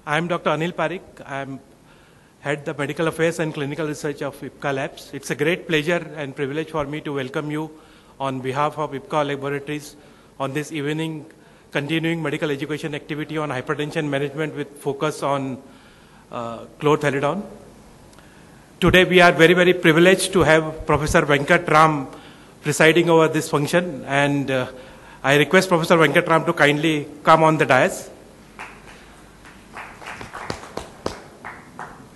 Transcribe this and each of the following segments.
I'm Dr. Anil Parikh. I'm head the Medical Affairs and Clinical Research of IPCA Labs. It's a great pleasure and privilege for me to welcome you on behalf of IPCA Laboratories on this evening continuing medical education activity on hypertension management with focus on Chlorthalidone. Today we are very, very privileged to have Professor Venkat Ram presiding over this function, and I request Professor Venkat Ram to kindly come on the dais.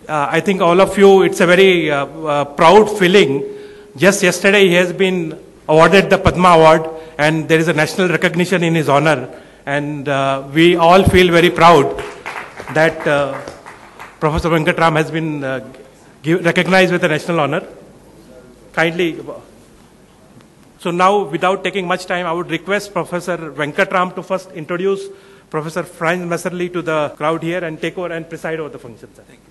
I think all of you, it's a very proud feeling. Just yesterday he has been awarded the Padma Award, and there is a national recognition in his honor, and we all feel very proud that Professor Venkat Ram has been recognized with a national honor. Kindly. So now, without taking much time, I would request Professor Venkat Ram to first introduce Professor Franz Messerli to the crowd here and take over and preside over the function. Sir. Thank you.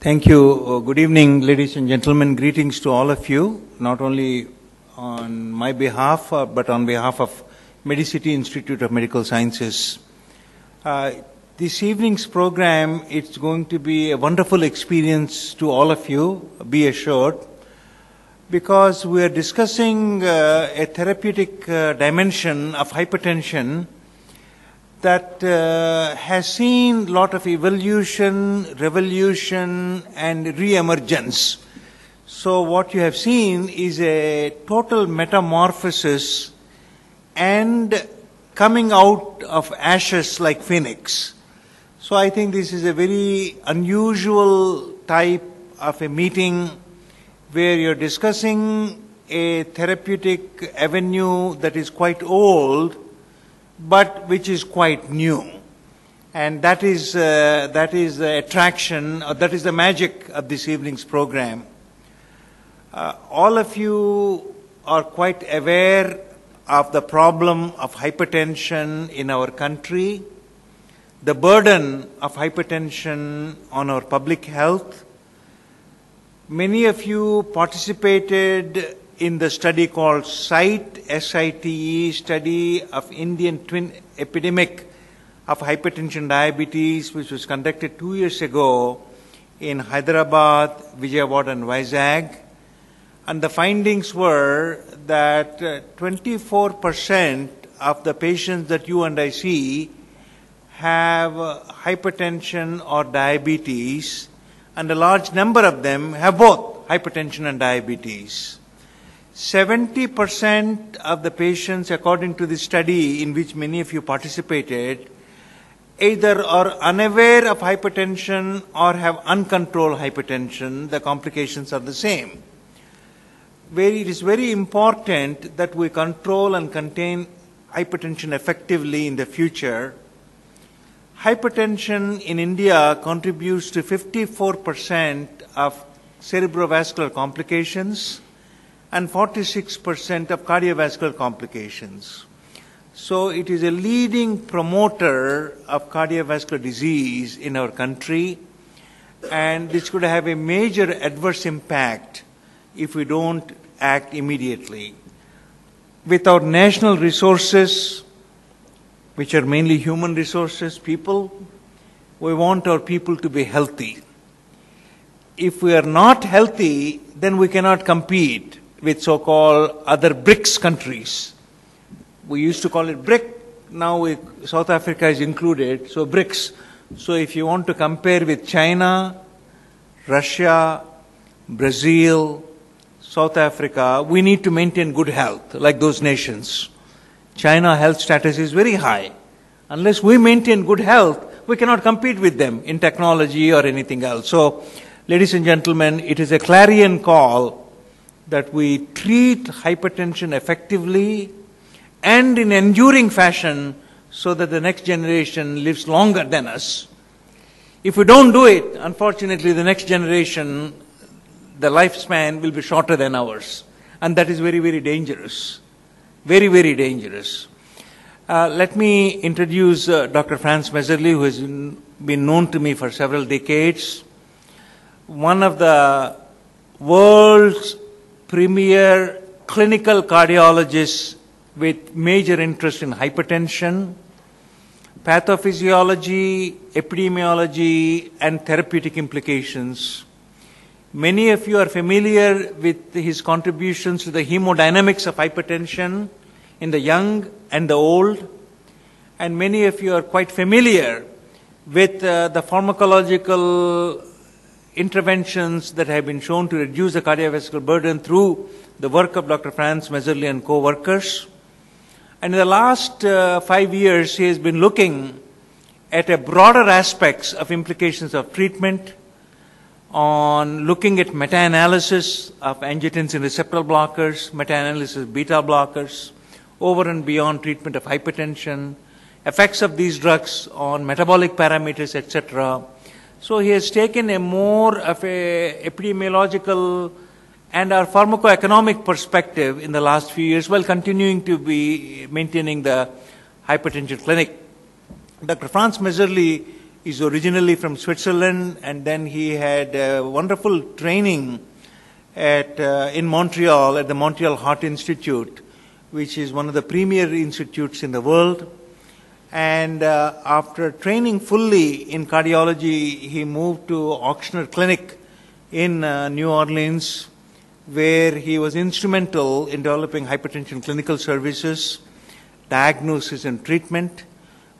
Thank you. Good evening, ladies and gentlemen. Greetings to all of you, not only on my behalf, but on behalf of Medicity Institute of Medical Sciences. This evening's program, it's going to be a wonderful experience to all of you, be assured, because we are discussing a therapeutic dimension of hypertension that has seen a lot of evolution, revolution, and re-emergence. So what you have seen is a total metamorphosis and coming out of ashes like phoenix. So I think this is a very unusual type of a meeting where you're discussing a therapeutic avenue that is quite old, but which is quite new. And that is the attraction, or that is the magic of this evening's program. All of you are quite aware of the problem of hypertension in our country, the burden of hypertension on our public health. Many of you participated in the study called SITE, S-I-T-E, study of Indian twin epidemic of hypertension diabetes, which was conducted 2 years ago in Hyderabad, Vijayawada, and Vizag. And the findings were that 24% of the patients that you and I see have hypertension or diabetes, and a large number of them have both hypertension and diabetes. 70% of the patients, according to this study in which many of you participated, either are unaware of hypertension or have uncontrolled hypertension. The complications are the same. It is very important that we control and contain hypertension effectively in the future. Hypertension in India contributes to 54% of cerebrovascular complications and 46% of cardiovascular complications. So it is a leading promoter of cardiovascular disease in our country, and this could have a major adverse impact if we don't act immediately. With our national resources, which are mainly human resources, people, we want our people to be healthy. If we are not healthy, then we cannot compete with so-called other BRICS countries. We used to call it BRIC, now South Africa is included, so BRICS. So if you want to compare with China, Russia, Brazil, South Africa, we need to maintain good health, like those nations. China health status is very high. Unless we maintain good health, we cannot compete with them in technology or anything else. So, ladies and gentlemen, it is a clarion call that we treat hypertension effectively and in enduring fashion so that the next generation lives longer than us. If we don't do it, unfortunately, the next generation, the lifespan will be shorter than ours. And that is very, very dangerous. Very, very dangerous. Let me introduce Dr. Franz Messerli, who has been known to me for several decades. One of the world's premier clinical cardiologists with major interest in hypertension. pathophysiology, epidemiology, and therapeutic implications. Many of you are familiar with his contributions to the hemodynamics of hypertension in the young and the old, and many of you are quite familiar with the pharmacological interventions that have been shown to reduce the cardiovascular burden through the work of Dr. Franz Messerli and co-workers. And in the last 5 years, he has been looking at a broader aspects of implications of treatment, on looking at meta-analysis of angiotensin receptor blockers, meta-analysis of beta blockers, over and beyond treatment of hypertension, effects of these drugs on metabolic parameters, etc. So he has taken a more of a epidemiological and our pharmacoeconomic perspective in the last few years, while continuing to be maintaining the hypertension clinic. Dr. Franz Messerli is originally from Switzerland, and then he had a wonderful training in Montreal at the Montreal Heart Institute, which is one of the premier institutes in the world. And after training fully in cardiology, he moved to Ochsner Clinic in New Orleans, where he was instrumental in developing hypertension clinical services, diagnosis and treatment.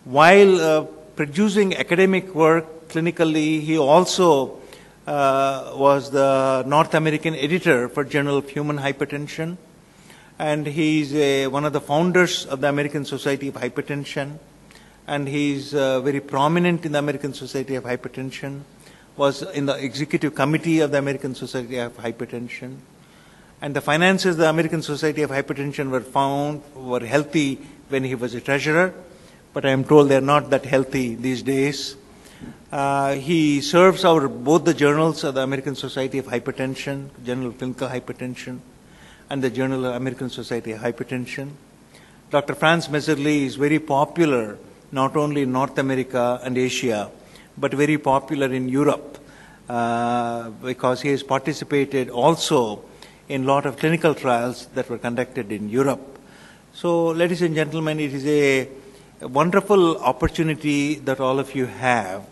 While producing academic work clinically, he also was the North American editor for Journal of Human Hypertension. And he's one of the founders of the American Society of Hypertension. And he's very prominent in the American Society of Hypertension, was in the executive committee of the American Society of Hypertension. And the finances of the American Society of Hypertension were healthy when he was a treasurer, but I am told they're not that healthy these days. He serves both the journals of the American Society of Hypertension, Journal of Clinical Hypertension, and the Journal of American Society of Hypertension. Dr. Franz Messerli is very popular not only in North America and Asia, but very popular in Europe, because he has participated also in a lot of clinical trials that were conducted in Europe. So, ladies and gentlemen, it is a wonderful opportunity that all of you have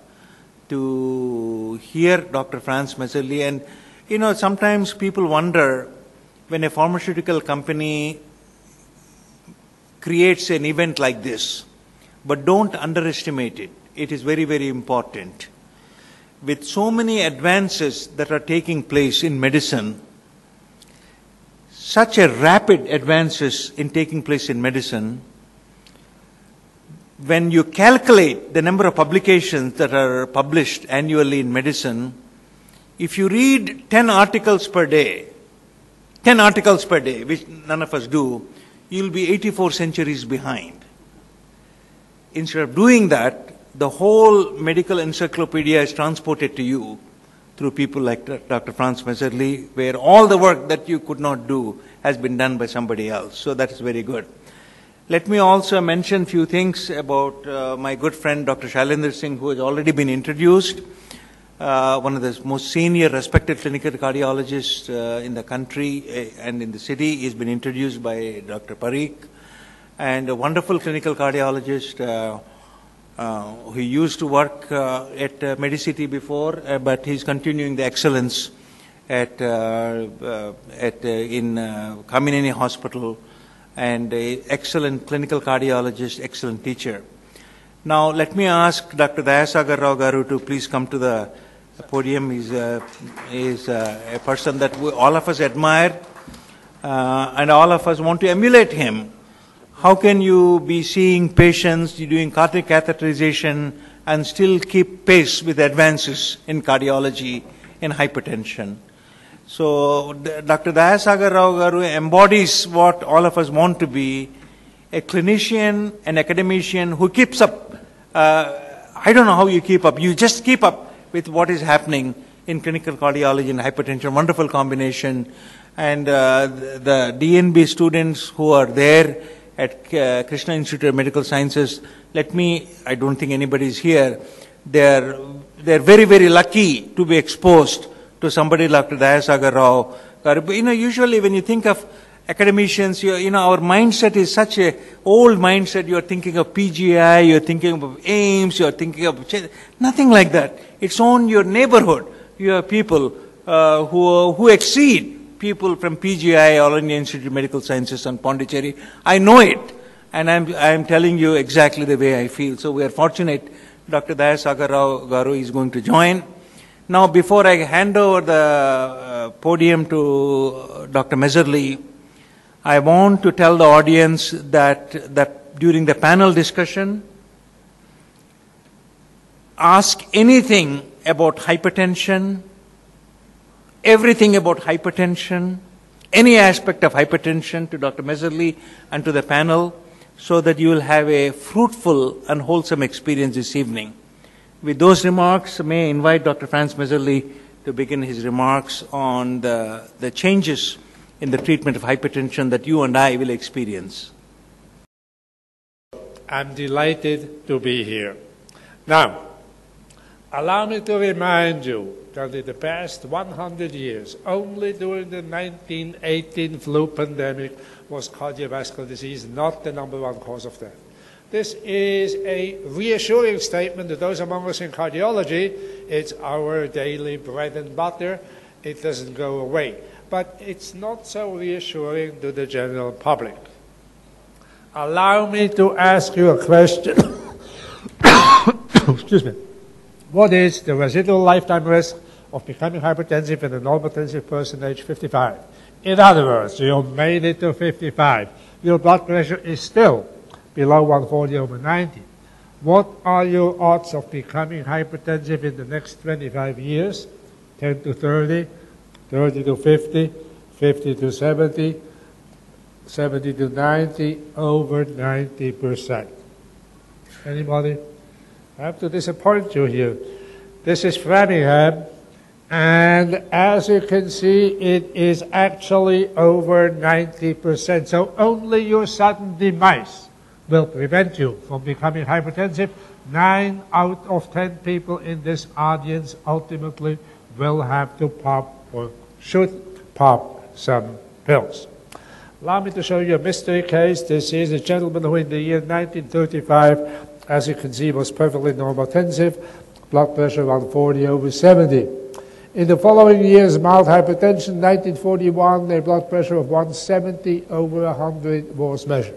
to hear Dr. Franz Messerli. And, you know, sometimes people wonder when a pharmaceutical company creates an event like this, but don't underestimate it. It is very, very important. With so many advances that are taking place in medicine, such a rapid advances in taking place in medicine, when you calculate the number of publications that are published annually in medicine, if you read 10 articles per day, which none of us do, you'll be 84 centuries behind. Instead of doing that, the whole medical encyclopedia is transported to you through people like Dr. Franz Messerli, where all the work that you could not do has been done by somebody else. So that is very good. Let me also mention a few things about my good friend Dr. Shailendra Singh, who has already been introduced. One of the most senior respected clinical cardiologists in the country and in the city. He's been introduced by Dr. Parikh, and a wonderful clinical cardiologist who used to work at Medicity before, but he's continuing the excellence in Kamineni Hospital, and an excellent clinical cardiologist, excellent teacher. Now, let me ask Dr. Dayasagar Rao Garu to please come to the podium. He's a person that all of us admire, and all of us want to emulate him. How can you be seeing patients, doing cardiac catheterization, and still keep pace with advances in cardiology, in hypertension? So, Dr. Dayasagar Rao Garu embodies what all of us want to be, a clinician, an academician who keeps up. I don't know how you keep up. You just keep up with what is happening in clinical cardiology and hypertension. Wonderful combination. And the DNB students who are there at Krishna Institute of Medical Sciences, I don't think anybody is here. They're very, very lucky to be exposed to somebody like Dr. Dayasagar Rao. You know, usually when you think of academicians, our mindset is such a old mindset. You're thinking of PGI, you're thinking of AIMS, you're thinking of nothing like that. It's on your neighborhood. You have people who exceed people from PGI, All India Institute of Medical Sciences and Pondicherry. I know it, and I'm telling you exactly the way I feel. So we are fortunate. Dr. Dayasagar Rao Garu is going to join. Now, before I hand over the podium to Dr. Meserly, I want to tell the audience that during the panel discussion, ask anything about hypertension, everything about hypertension, any aspect of hypertension to Dr. Meserly and to the panel, so that you will have a fruitful and wholesome experience this evening. With those remarks, may I invite Dr. Franz Meserly to begin his remarks on the changes in the treatment of hypertension that you and I will experience. I'm delighted to be here. Now, allow me to remind you that in the past 100 years, only during the 1918 flu pandemic was cardiovascular disease not the #1 cause of death. This is a reassuring statement to those among us in cardiology. It's our daily bread and butter. It doesn't go away. But it's not so reassuring to the general public. Allow me to ask you a question. Excuse me. What is the residual lifetime risk of becoming hypertensive in a normotensive person age 55? In other words, you made it to 55. Your blood pressure is still below 140/90. What are your odds of becoming hypertensive in the next 25 years? 10 to 30, 30 to 50, 50 to 70, 70 to 90, over 90%. Anybody? I have to disappoint you here. This is Framingham, and as you can see, it is actually over 90%. So only your sudden demise will prevent you from becoming hypertensive. 9 out of 10 people in this audience ultimately will have to pop or should pop some pills. Allow me to show you a mystery case. This is a gentleman who in the year 1935, as you can see, was perfectly normotensive, blood pressure 140/70. In the following years, mild hypertension, 1941, a blood pressure of 170/100 was measured.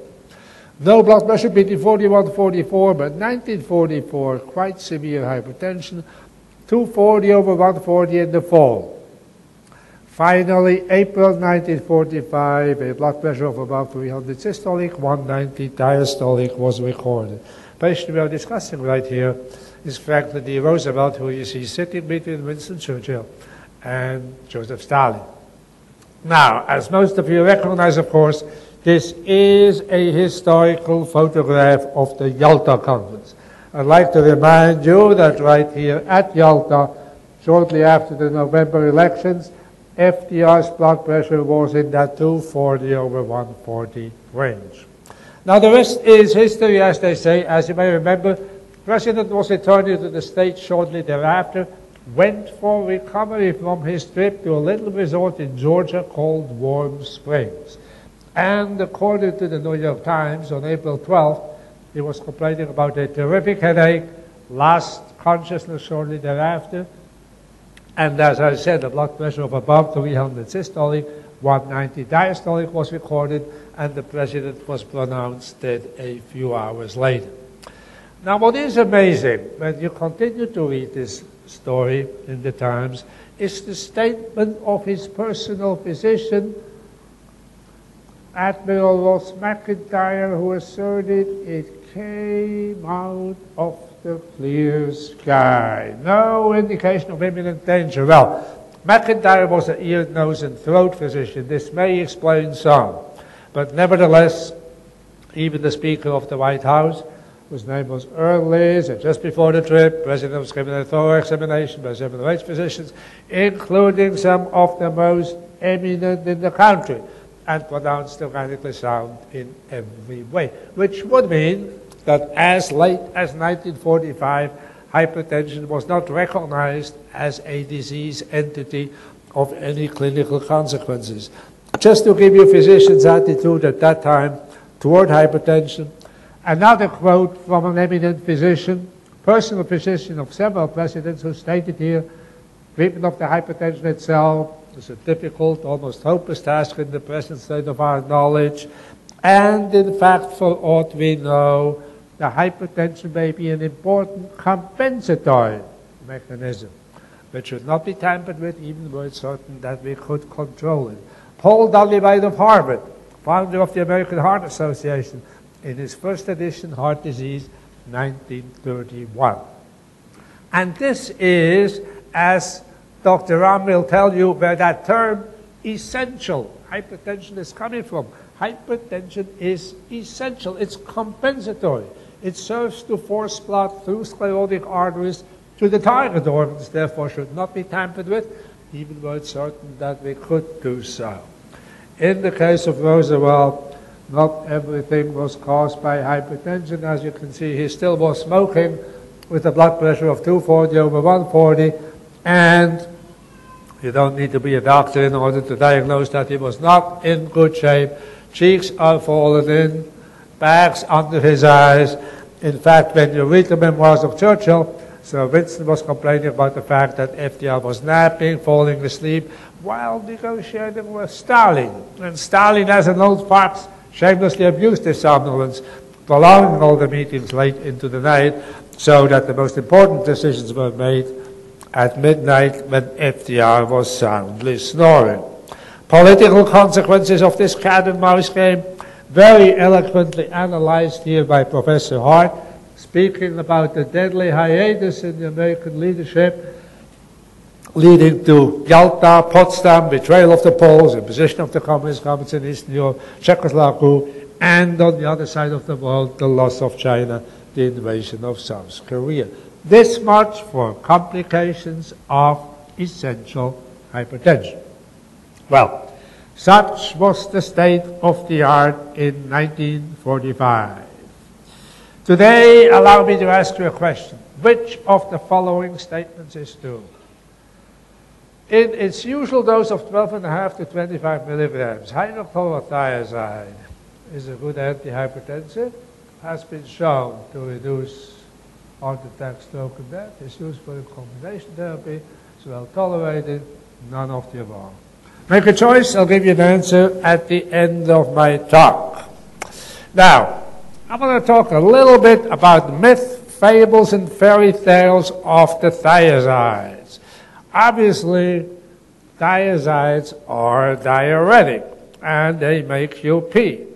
No blood pressure between 41 and 44, but 1944, quite severe hypertension, 240/140 in the fall. Finally, April 1945, a blood pressure of about 300 systolic, 190 diastolic was recorded. The patient we are discussing right here is Franklin D. Roosevelt, who you see sitting between Winston Churchill and Joseph Stalin. Now, as most of you recognize, of course, this is a historical photograph of the Yalta Conference. I'd like to remind you that right here at Yalta, shortly after the November elections, FDR's blood pressure was in that 240/140 range. Now, the rest is history, as they say. As you may remember, the President was returning to the States shortly thereafter, went for recovery from his trip to a little resort in Georgia called Warm Springs. And according to the New York Times, on April 12th, he was complaining about a terrific headache, lost consciousness shortly thereafter, and as I said, a blood pressure of above 300 systolic, 190 diastolic was recorded, and the President was pronounced dead a few hours later. Now, what is amazing, when you continue to read this story in the Times, is the statement of his personal physician, Admiral Ross McIntyre, who asserted it came out of the clear sky. No indication of imminent danger. Well, McIntyre was an ear, nose, and throat physician. This may explain some. But nevertheless, even the Speaker of the White House, whose name was Earl Lee, said just before the trip, the President was given a thorough examination by several H physicians, including some of the most eminent in the country, and pronounced organically sound in every way, which would mean that as late as 1945, hypertension was not recognized as a disease entity of any clinical consequences. Just to give you physicians' attitude at that time toward hypertension, another quote from an eminent physician, personal physician of several presidents, who stated here, treatment of the hypertension itself is a difficult, almost hopeless task in the present state of our knowledge. And in fact, for aught we know, the hypertension may be an important compensatory mechanism, which should not be tampered with, even though it's certain that we could control it. Paul White of Harvard, founder of the American Heart Association, in his first edition, Heart Disease, 1931. And this is, as Dr. Ram will tell you, where that term essential hypertension is coming from. Hypertension is essential. It's compensatory. It serves to force blood through sclerotic arteries to the target organs, therefore should not be tampered with, even though it's certain that we could do so. In the case of Roosevelt, not everything was caused by hypertension. As you can see, he still was smoking with a blood pressure of 240/140, and you don't need to be a doctor in order to diagnose that he was not in good shape. Cheeks are fallen in, bags under his eyes. In fact, when you read the memoirs of Churchill, Sir Winston was complaining about the fact that FDR was napping, falling asleep, while negotiating with Stalin. And Stalin, as an old fox, shamelessly abused his somnolence, prolonging all the meetings late into the night, so that the most important decisions were made at midnight when FDR was soundly snoring. Political consequences of this cat and mouse game, very eloquently analyzed here by Professor Hart, speaking about the deadly hiatus in the American leadership, leading to Yalta, Potsdam, betrayal of the Poles, imposition of the communist governments in Eastern Europe, Czechoslovakia, and on the other side of the world, the loss of China, the invasion of South Korea. This much for complications of essential hypertension. Well, such was the state of the art in 1945. Today, allow me to ask you a question. Which of the following statements is true? In its usual dose of 12.5 to 25 milligrams, hydrochlorothiazide is a good antihypertensive, has been shown to reduce heart attack, stroke, and death. It's useful in combination therapy. It's well tolerated. None of the above. Make a choice. I'll give you an answer at the end of my talk. Now, I'm going to talk a little bit about myth, fables, and fairy tales of the thiazides. Obviously, thiazides are diuretic, and they make you pee.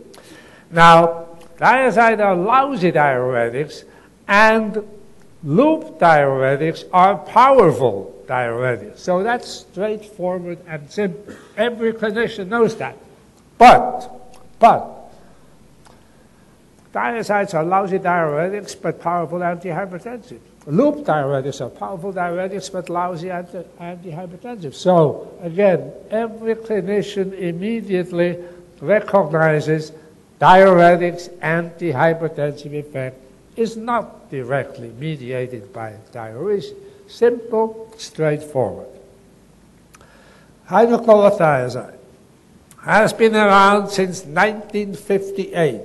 Now, thiazides are lousy diuretics, and loop diuretics are powerful diuretics. So that's straightforward and simple. Every clinician knows that. But, thiazides are lousy diuretics, but powerful antihypertensives. Loop diuretics are powerful diuretics, but lousy antihypertensives. So, again, every clinician immediately recognizes diuretics' antihypertensive effect is not directly mediated by diuresis. Simple, straightforward. Hydrochlorothiazide has been around since 1958,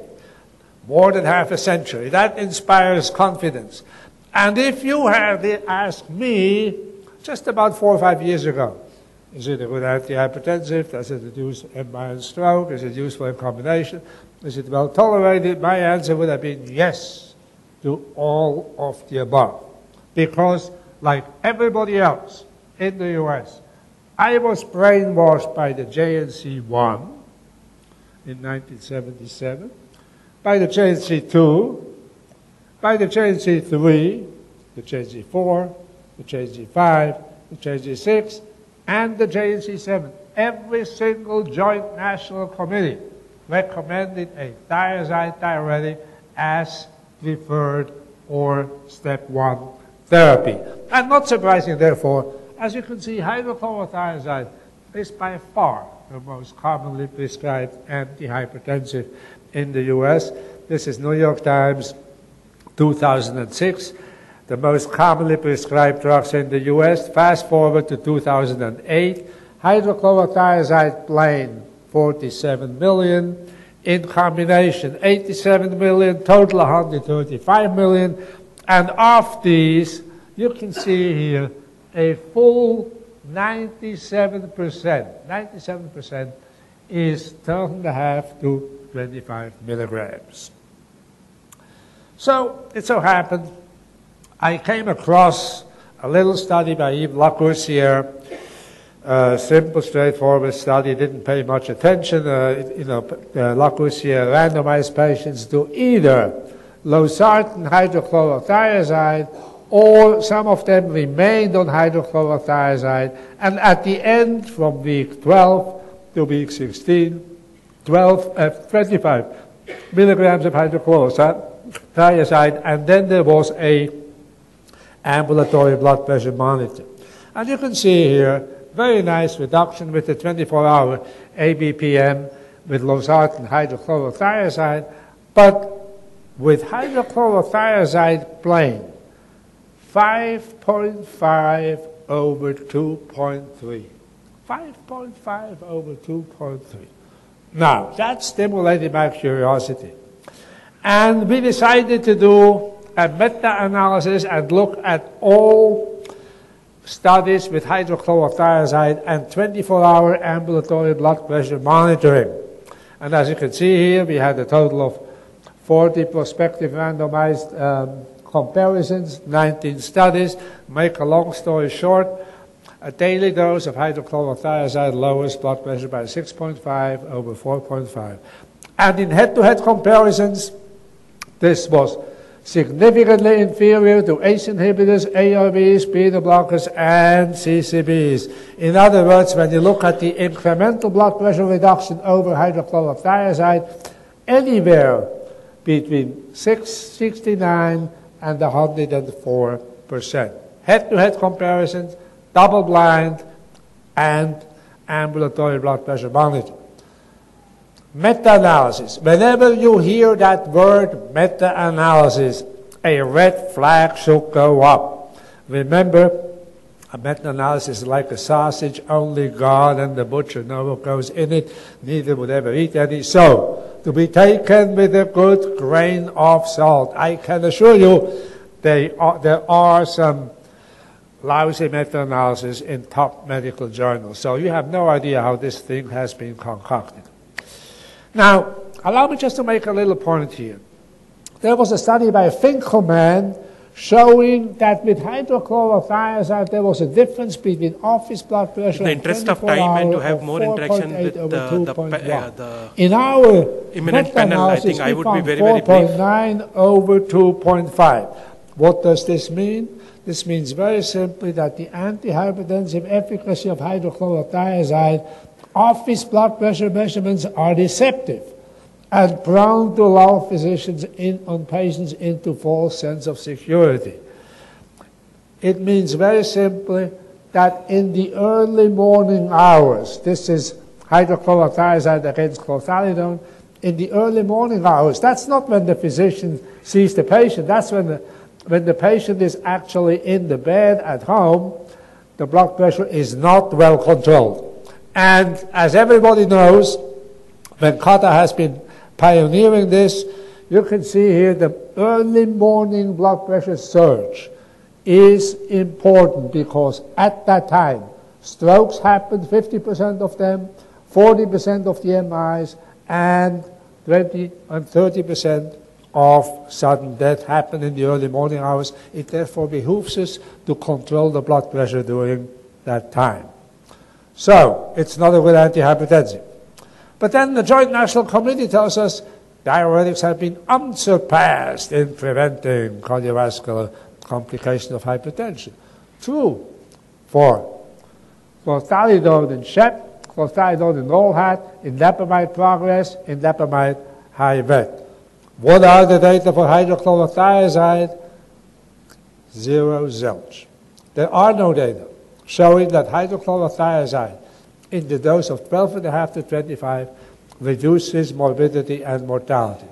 more than half a century. That inspires confidence. And if you had asked me just about 4 or 5 years ago, is it a good antihypertensive? Does it reduce MI and stroke? Is it useful in combination? Is it well tolerated? My answer would have been yes to all of the above. Because, like everybody else in the US, I was brainwashed by the JNC1 in 1977, by the JNC2, by the JNC3, the JNC4, the JNC5, the JNC6, and the JNC7. Every single joint national committee recommended a thiazide diuretic as preferred or step 1 therapy. And not surprising, therefore, as you can see, hydrochlorothiazide is by far the most commonly prescribed antihypertensive in the US. This is New York Times, 2006. The most commonly prescribed drugs in the US. Fast forward to 2008. Hydrochlorothiazide plain 47 million. In combination, 87 million, total 135 million. And of these, you can see here a full 97% is 12.5 to 25 milligrams. So it so happened I came across a little study by Yves Lacoussier, simple, straightforward study, didn't pay much attention. Lacoussier randomized patients to either losartan hydrochlorothiazide, or some of them remained on hydrochlorothiazide, and at the end, from week 12 to week 16, 25 milligrams of hydrochlorothiazide, and then there was a ambulatory blood pressure monitor. And you can see here, very nice reduction with the 24-hour ABPM with losartan hydrochlorothiazide, but with hydrochlorothiazide plain, 5.5 over 2.3. 5.5 over 2.3. Now, that stimulated my curiosity. And we decided to do a meta-analysis and look at all studies with hydrochlorothiazide and 24-hour ambulatory blood pressure monitoring. And as you can see here, we had a total of 40 prospective randomized comparisons, 19 studies. Make a long story short, a daily dose of hydrochlorothiazide lowers blood pressure by 6.5 over 4.5. And in head-to-head comparisons, this was significantly inferior to ACE inhibitors, ARBs, beta blockers, and CCBs. In other words, when you look at the incremental blood pressure reduction over hydrochlorothiazide, anywhere between 69 and 104%. Head-to-head comparisons, double-blind, and ambulatory blood pressure monitoring. Meta-analysis. Whenever you hear that word meta-analysis, a red flag should go up. Remember, a meta-analysis is like a sausage, only God and the butcher know what goes in it, neither would ever eat any. So, to be taken with a good grain of salt. I can assure you there are some lousy meta-analysis in top medical journals. So you have no idea how this thing has been concocted. Now, allow me just to make a little point here. There was a study by Finkelman showing that with hydrochlorothiazide there was a difference between office blood pressure. In the interest of time and to have more interaction with in our imminent panel, I think I would be very, very brief. 4.9 over 2.5. What does this mean? This means very simply that the antihypertensive efficacy of hydrochlorothiazide office blood pressure measurements are deceptive and prone to lull physicians on patients into false sense of security. It means very simply that in the early morning hours, this is hydrochlorothiazide against chlorthalidone, in the early morning hours, that's not when the physician sees the patient, that's when the patient is actually in the bed at home, the blood pressure is not well controlled. And as everybody knows, when Kata has been pioneering this, you can see here the early morning blood pressure surge is important because at that time, strokes happen, 50% of them, 40% of the MIs, and 20 and 30% of sudden death happen in the early morning hours. It therefore behooves us to control the blood pressure during that time. So, it's not a good antihypertensive. But then the Joint National Committee tells us diuretics have been unsurpassed in preventing cardiovascular complications of hypertension. True for chlorthalidone in SHEP, chlorthalidone in NOLHAT, in indapamide progress, in indapamide high-vet. What are the data for hydrochlorothiazide? Zero zilch. There are no data showing that hydrochlorothiazide in the dose of 12.5 to 25 reduces morbidity and mortality.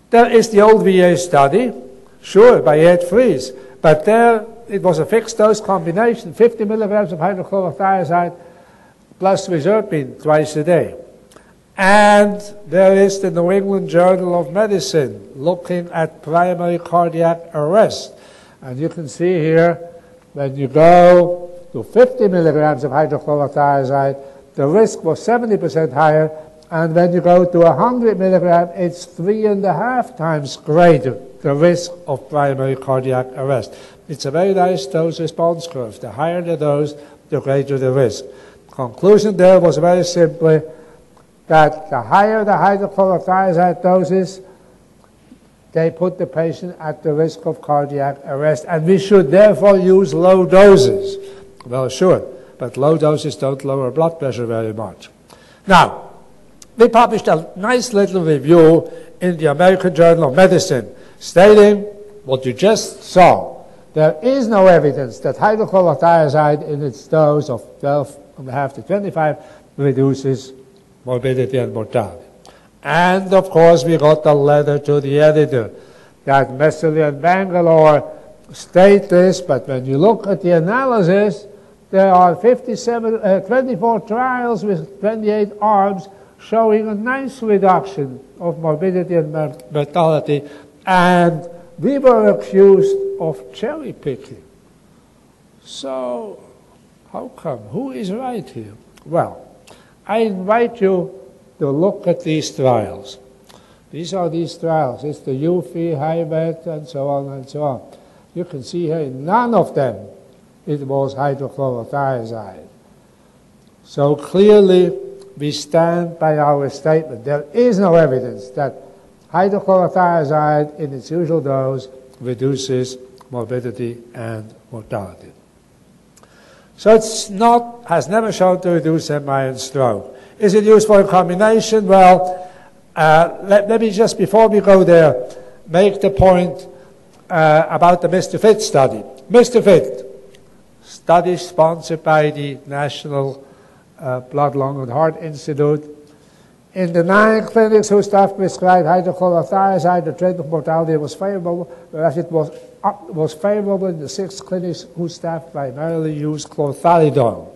There is the old VA study, sure, by Ed Fries, but there it was a fixed dose combination, 50 milligrams of hydrochlorothiazide plus reserpine twice a day. And there is the New England Journal of Medicine looking at primary cardiac arrest. And you can see here, when you go to 50 milligrams of hydrochlorothiazide, the risk was 70% higher, and when you go to 100 milligrams, it's 3.5 times greater, the risk of primary cardiac arrest. It's a very nice dose-response curve. The higher the dose, the greater the risk. Conclusion there was very simply that the higher the hydrochlorothiazide doses, they put the patient at the risk of cardiac arrest, and we should therefore use low doses. Well, sure, but low doses don't lower blood pressure very much. Now, we published a nice little review in the American Journal of Medicine stating what you just saw. There is no evidence that hydrochlorothiazide in its dose of 12.5 to 25 reduces morbidity and mortality. And, of course, we got a letter to the editor that Messerly and Bangalore state this, but when you look at the analysis, there are 24 trials with 28 arms showing a nice reduction of morbidity and mortality, and we were accused of cherry picking. So, how come? Who is right here? Well, I invite you to look at these trials. These are these trials. It's the UFI, HIMET, and so on and so on. You can see here in none of them it was hydrochlorothiazide. So clearly we stand by our statement. There is no evidence that hydrochlorothiazide in its usual dose reduces morbidity and mortality. So has never shown to reduce MI and stroke. Is it useful in combination? Well, let me just, before we go there, make the point about the Mr. Fit study. Mr. Fit, study sponsored by the National Blood, Lung and Heart Institute. In the 9 clinics whose staff prescribed hydrochlorothiazide, the trend of mortality was favorable, whereas it was favorable in the 6 clinics whose staff primarily used chlorthalidone.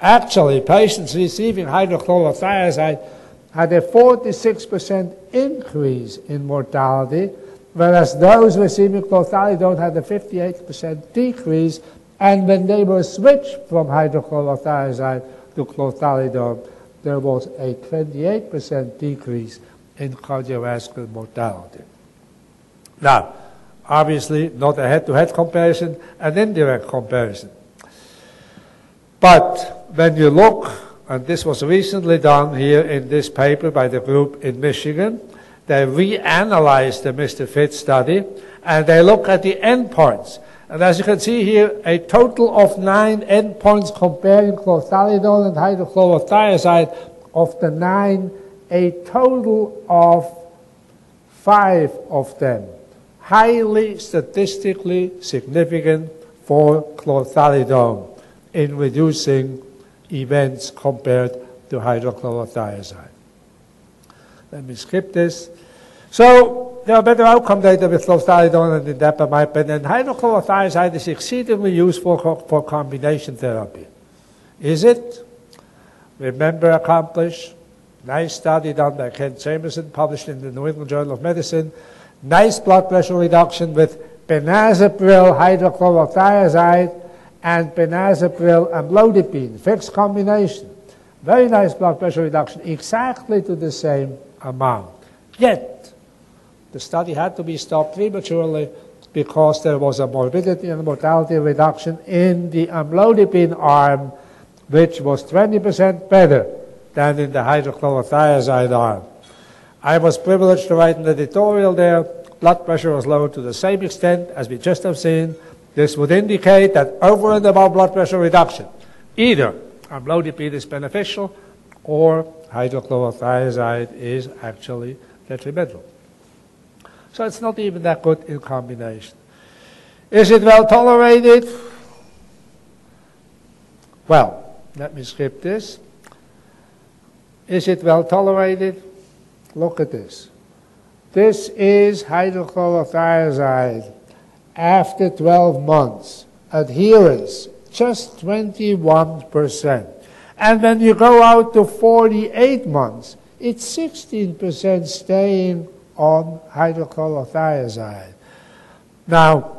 Actually, patients receiving hydrochlorothiazide had a 46% increase in mortality, whereas those receiving chlorthalidone had a 58% decrease, and when they were switched from hydrochlorothiazide to chlorthalidone, there was a 28% decrease in cardiovascular mortality. Now, obviously, not a head-to-head comparison, an indirect comparison. But when you look, and this was recently done here in this paper by the group in Michigan, they reanalyzed the Mr. Fit study, and they look at the endpoints. And as you can see here, a total of 9 endpoints comparing chlorthalidone and hydrochlorothiazide. Of the 9, a total of 5 of them highly statistically significant for chlorthalidone in reducing events compared to hydrochlorothiazide. Let me skip this. So there are better outcome data with chlorthalidone and indapamide, and hydrochlorothiazide is exceedingly useful for combination therapy. Is it? Remember, accomplish. Nice study done by Ken Jameson, published in the New England Journal of Medicine. Nice blood pressure reduction with benazepril hydrochlorothiazide and benazepril amlodipine, fixed combination. Very nice blood pressure reduction, exactly to the same amount. Yet, the study had to be stopped prematurely because there was a morbidity and mortality reduction in the amlodipine arm, which was 20% better than in the hydrochlorothiazide arm. I was privileged to write an editorial there. Blood pressure was lowered to the same extent as we just have seen. This would indicate that over and above blood pressure reduction, either amlodipine is beneficial or hydrochlorothiazide is actually detrimental. So it's not even that good in combination. Is it well tolerated? Well, let me skip this. Is it well tolerated? Look at this. This is hydrochlorothiazide after 12 months. Adherence, just 21%. And when you go out to 48 months, it's 16% staying on hydrochlorothiazide. Now,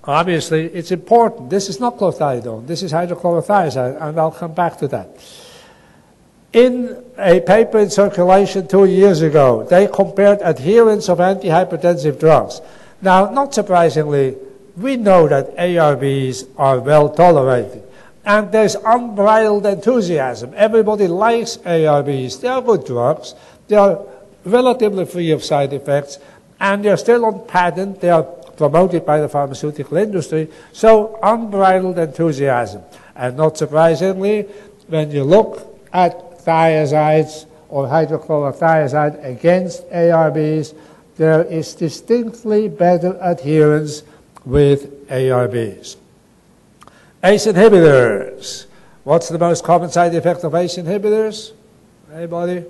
obviously, it's important. This is not chlorthalidone. This is hydrochlorothiazide, and I'll come back to that. In a paper in Circulation 2 years ago, they compared adherence of antihypertensive drugs. Now, not surprisingly, we know that ARBs are well tolerated, and there's unbridled enthusiasm. Everybody likes ARBs. They are good drugs. They are relatively free of side effects, and they're still on patent. They are promoted by the pharmaceutical industry, so unbridled enthusiasm. And not surprisingly, when you look at thiazides or hydrochlorothiazide against ARBs, there is distinctly better adherence with ARBs. ACE inhibitors. What's the most common side effect of ACE inhibitors? Anybody?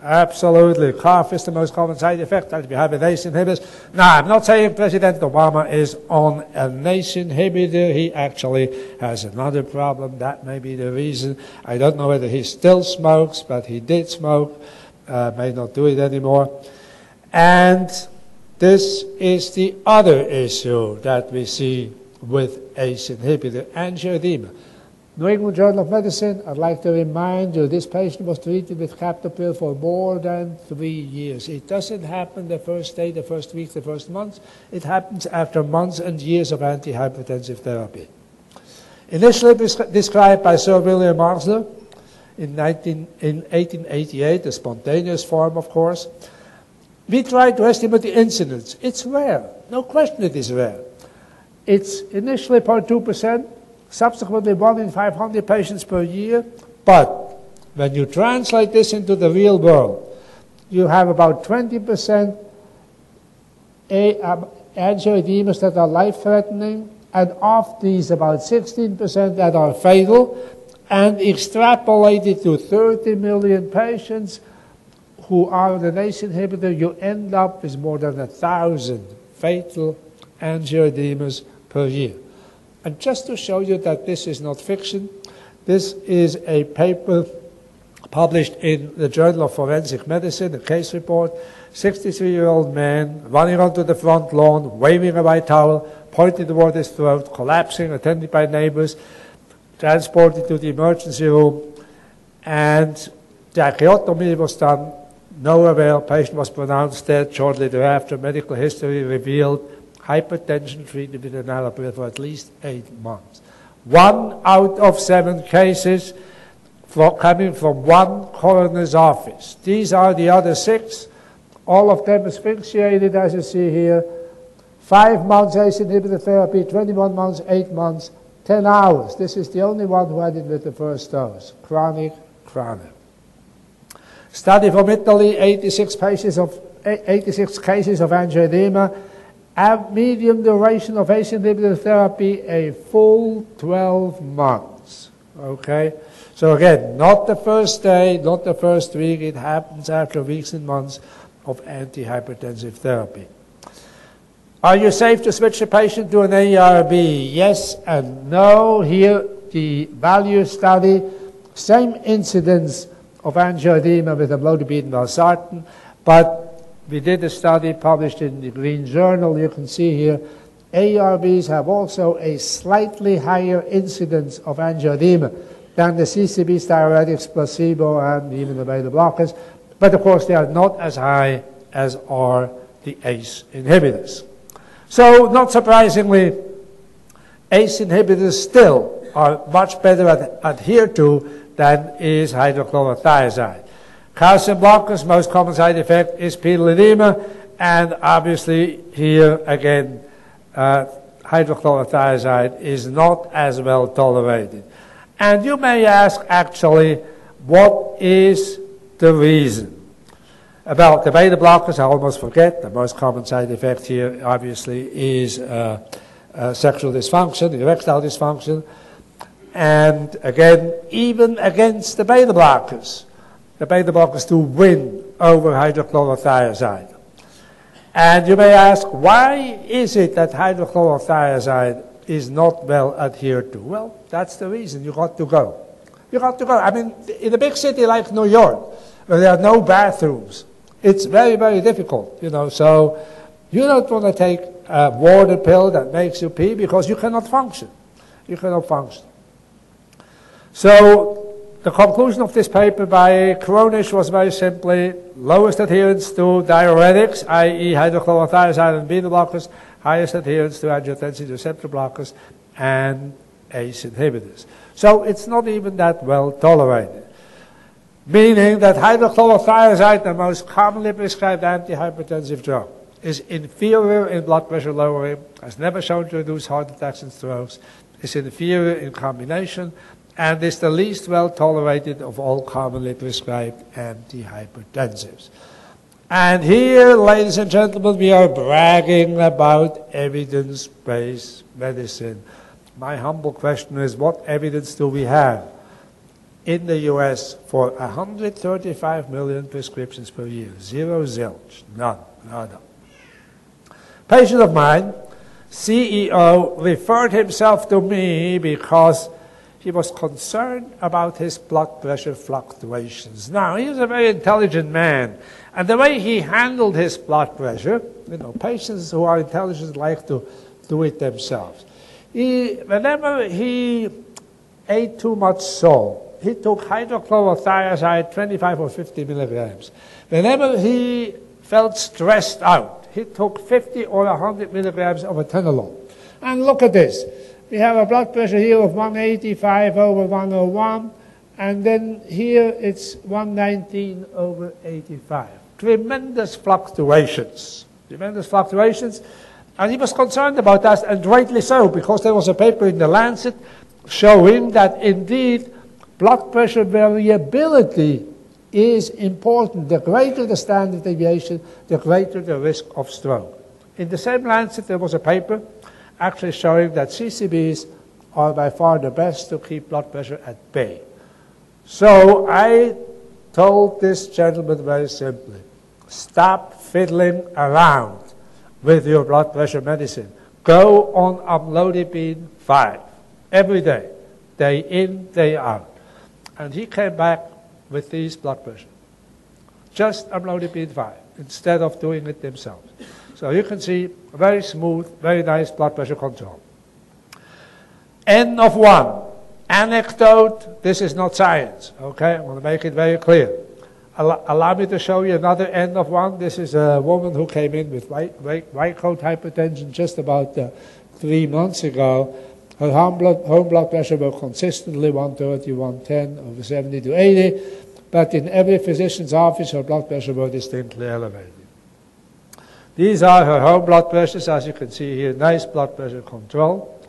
Absolutely. Cough is the most common side effect that we have with ACE inhibitors. Now, I'm not saying President Obama is on an ACE inhibitor. He actually has another problem. That may be the reason. I don't know whether he still smokes, but he did smoke. May not do it anymore. And this is the other issue that we see with ACE inhibitor, angioedema. New England Journal of Medicine, I'd like to remind you, this patient was treated with captopril for more than 3 years. It doesn't happen the first day, the first week, the first month. It happens after months and years of antihypertensive therapy. Initially described by Sir William Marsden in 1888, a spontaneous form, of course. We tried to estimate the incidence. It's rare. No question it is rare. It's initially 0.2%. Subsequently 1 in 500 patients per year, but when you translate this into the real world, you have about 20% angioedemas that are life-threatening, and of these about 16% that are fatal, and extrapolated to 30 million patients who are on an ACE inhibitor, you end up with more than 1,000 fatal angioedemas per year. And just to show you that this is not fiction, this is a paper published in the Journal of Forensic Medicine, a case report. 63-year-old man running onto the front lawn, waving a white towel, pointing toward his throat, collapsing, attended by neighbors, transported to the emergency room, and tracheotomy was done. No avail. Patient was pronounced dead shortly thereafter. Medical history revealed hypertension treated with enalapril for at least 8 months. 1 out of 7 cases coming from one coroner's office. These are the other 6. All of them asphyxiated, as you see here. 5 months ACE inhibitor therapy, 21 months, 8 months, 10 hours. This is the only one who had it with the first dose. Chronic. Study from Italy, 86 cases of angioedema. Medium duration of ACE inhibitor therapy, a full 12 months. Okay? So again, not the first day, not the first week. It happens after weeks and months of antihypertensive therapy. Are you safe to switch a patient to an ARB? Yes and no. Here, the value study, same incidence of angioedema with amlodipine and valsartan, but we did a study published in the Green Journal. You can see here, ARBs have also a slightly higher incidence of angioedema than the CCB diuretics, placebo, and even the beta blockers. But of course, they are not as high as are the ACE inhibitors. So, not surprisingly, ACE inhibitors still are much better adhered to than is hydrochlorothiazide. Calcium blockers, most common side effect is pedal edema, and obviously here again, hydrochlorothiazide is not as well tolerated. And you may ask, actually, what is the reason? About the beta blockers, I almost forget. The most common side effect here, obviously, is sexual dysfunction, erectile dysfunction. And again, even against the beta blockers do win over hydrochlorothiazide. And you may ask, why is it that hydrochlorothiazide is not well adhered to? Well, that's the reason. You got to go. You got to go. I mean, in a big city like New York, where there are no bathrooms, it's very, very difficult, you know. So you don't want to take a water pill that makes you pee because you cannot function. You cannot function. So the conclusion of this paper by Kronish was very simply lowest adherence to diuretics, i.e. hydrochlorothiazide and beta blockers, highest adherence to angiotensin receptor blockers and ACE inhibitors. So it's not even that well tolerated. Meaning that hydrochlorothiazide, the most commonly prescribed antihypertensive drug, is inferior in blood pressure lowering, has never shown to reduce heart attacks and strokes, is inferior in combination, and is the least well tolerated of all commonly prescribed antihypertensives. And here, ladies and gentlemen, we are bragging about evidence-based medicine. My humble question is, what evidence do we have in the US for 135 million prescriptions per year? Zero, zilch, none, nada. Patient of mine, CEO, referred himself to me because he was concerned about his blood pressure fluctuations. Now, he was a very intelligent man, and the way he handled his blood pressure, you know, patients who are intelligent like to do it themselves. Whenever he ate too much salt, he took hydrochlorothiazide 25 or 50 milligrams. Whenever he felt stressed out, he took 50 or 100 milligrams of atenolol. And look at this. We have a blood pressure here of 185 over 101, and then here it's 119 over 85. Tremendous fluctuations. Tremendous fluctuations. And he was concerned about that, and rightly so, because there was a paper in the Lancet showing that indeed blood pressure variability is important. The greater the standard deviation, the greater the risk of stroke. In the same Lancet, there was a paper actually showing that CCBs are by far the best to keep blood pressure at bay. So I told this gentleman very simply, stop fiddling around with your blood pressure medicine. Go on amlodipine 5 every day, day in, day out. And he came back with these blood pressure. Just amlodipine 5 instead of doing it themselves. So you can see very smooth, very nice blood pressure control. N of 1. Anecdote, this is not science, okay? I want to make it very clear. Allow me to show you another N of 1. This is a woman who came in with white coat hypertension just about 3 months ago. Her home blood pressure was consistently 130, 110, over 70 to 80. But in every physician's office, her blood pressure was distinctly elevated. These are her home blood pressures, as you can see here, nice blood pressure control.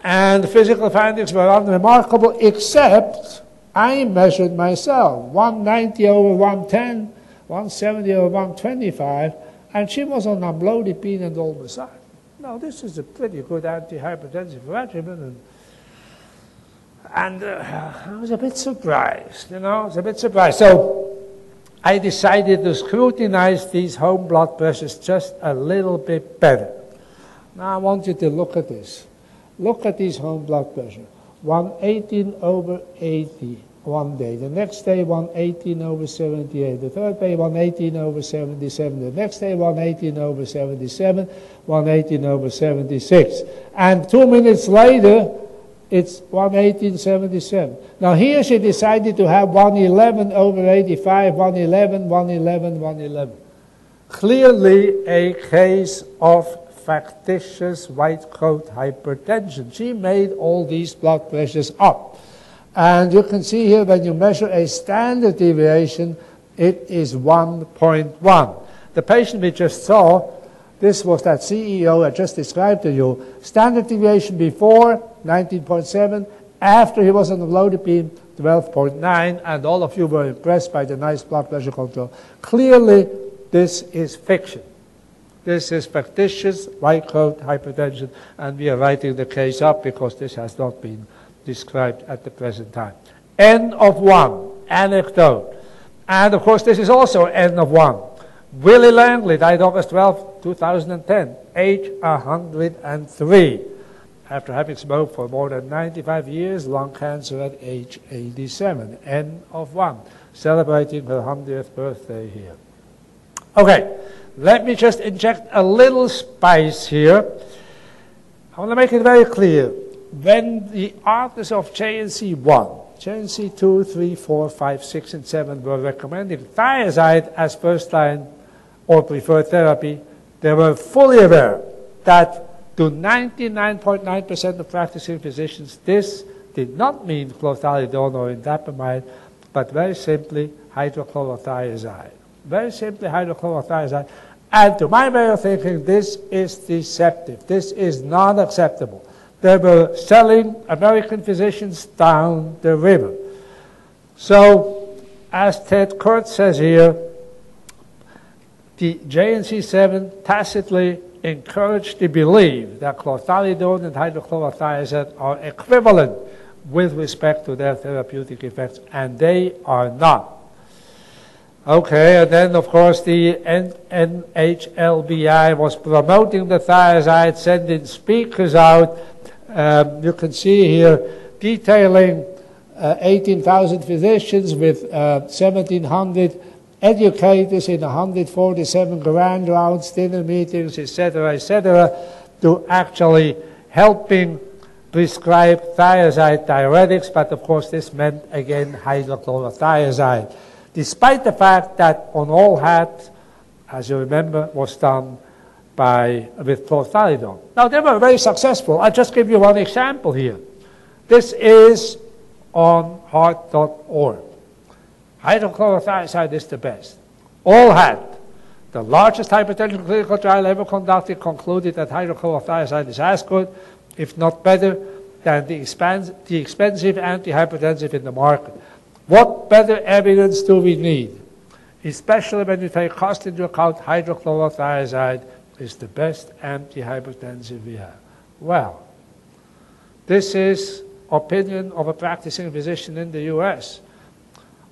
And the physical findings were unremarkable, except I measured myself, 190 over 110, 170 over 125, and she was on amlodipine and olmesartan. Now, this is a pretty good antihypertensive regimen, and I was a bit surprised, you know, I was a bit surprised. So I decided to scrutinize these home blood pressures just a little bit better. Now I want you to look at this. Look at these home blood pressure. 118 over 80 one day. The next day, 118 over 78. The third day, 118 over 77. The next day, 118 over 77. 118 over 76. And 2 minutes later, it's 118.77. Now here she decided to have 111 over 85, 111, 111, 111. Clearly a case of factitious white coat hypertension. She made all these blood pressures up. And you can see here when you measure a standard deviation, it is 1.1. The patient we just saw, this was that CEO I just described to you. Standard deviation before, 19.7. After he was on amlodipine, 12.9. And all of you were impressed by the nice blood pressure control. Clearly, this is fiction. This is factitious white coat hypertension. And we are writing the case up because this has not been described at the present time. N of 1, anecdote. And of course, this is also N of 1. Willie Langley died August 12, 2010, age 103. after having smoked for more than 95 years, lung cancer at age 87. N of 1, celebrating her 100th birthday here. Okay, let me just inject a little spice here. I want to make it very clear. When the authors of JNC 1, JNC 2, 3, 4, 5, 6, and 7 were recommending thiazide as first-line or preferred therapy, they were fully aware that to 99.9% of practicing physicians, this did not mean chlorthalidone or indapamide, but very simply hydrochlorothiazide. Very simply hydrochlorothiazide. And to my way of thinking, this is deceptive. This is not acceptable. They were selling American physicians down the river. So, as Ted Kurtz says here, the JNC7 tacitly encouraged the belief that chlorthalidone and hydrochlorothiazide are equivalent with respect to their therapeutic effects, and they are not. Okay, and then of course the NHLBI was promoting the thiazide, sending speakers out. You can see here detailing 18,000 physicians with 1,700 educators in 147 grand rounds, dinner meetings, etc., to actually helping prescribe thiazide diuretics, but of course this meant again hydrochlorothiazide. Despite the fact that on all hats, as you remember, was done with chlorthalidone. Now, they were very successful. I'll just give you one example here. This is on heart.org. Hydrochlorothiazide is the best. All had. The largest hypertension clinical trial ever conducted concluded that hydrochlorothiazide is as good, if not better, than the expensive antihypertensive in the market. What better evidence do we need? Especially when you take cost into account, hydrochlorothiazide is the best antihypertensive we have. Well, this is opinion of a practicing physician in the US.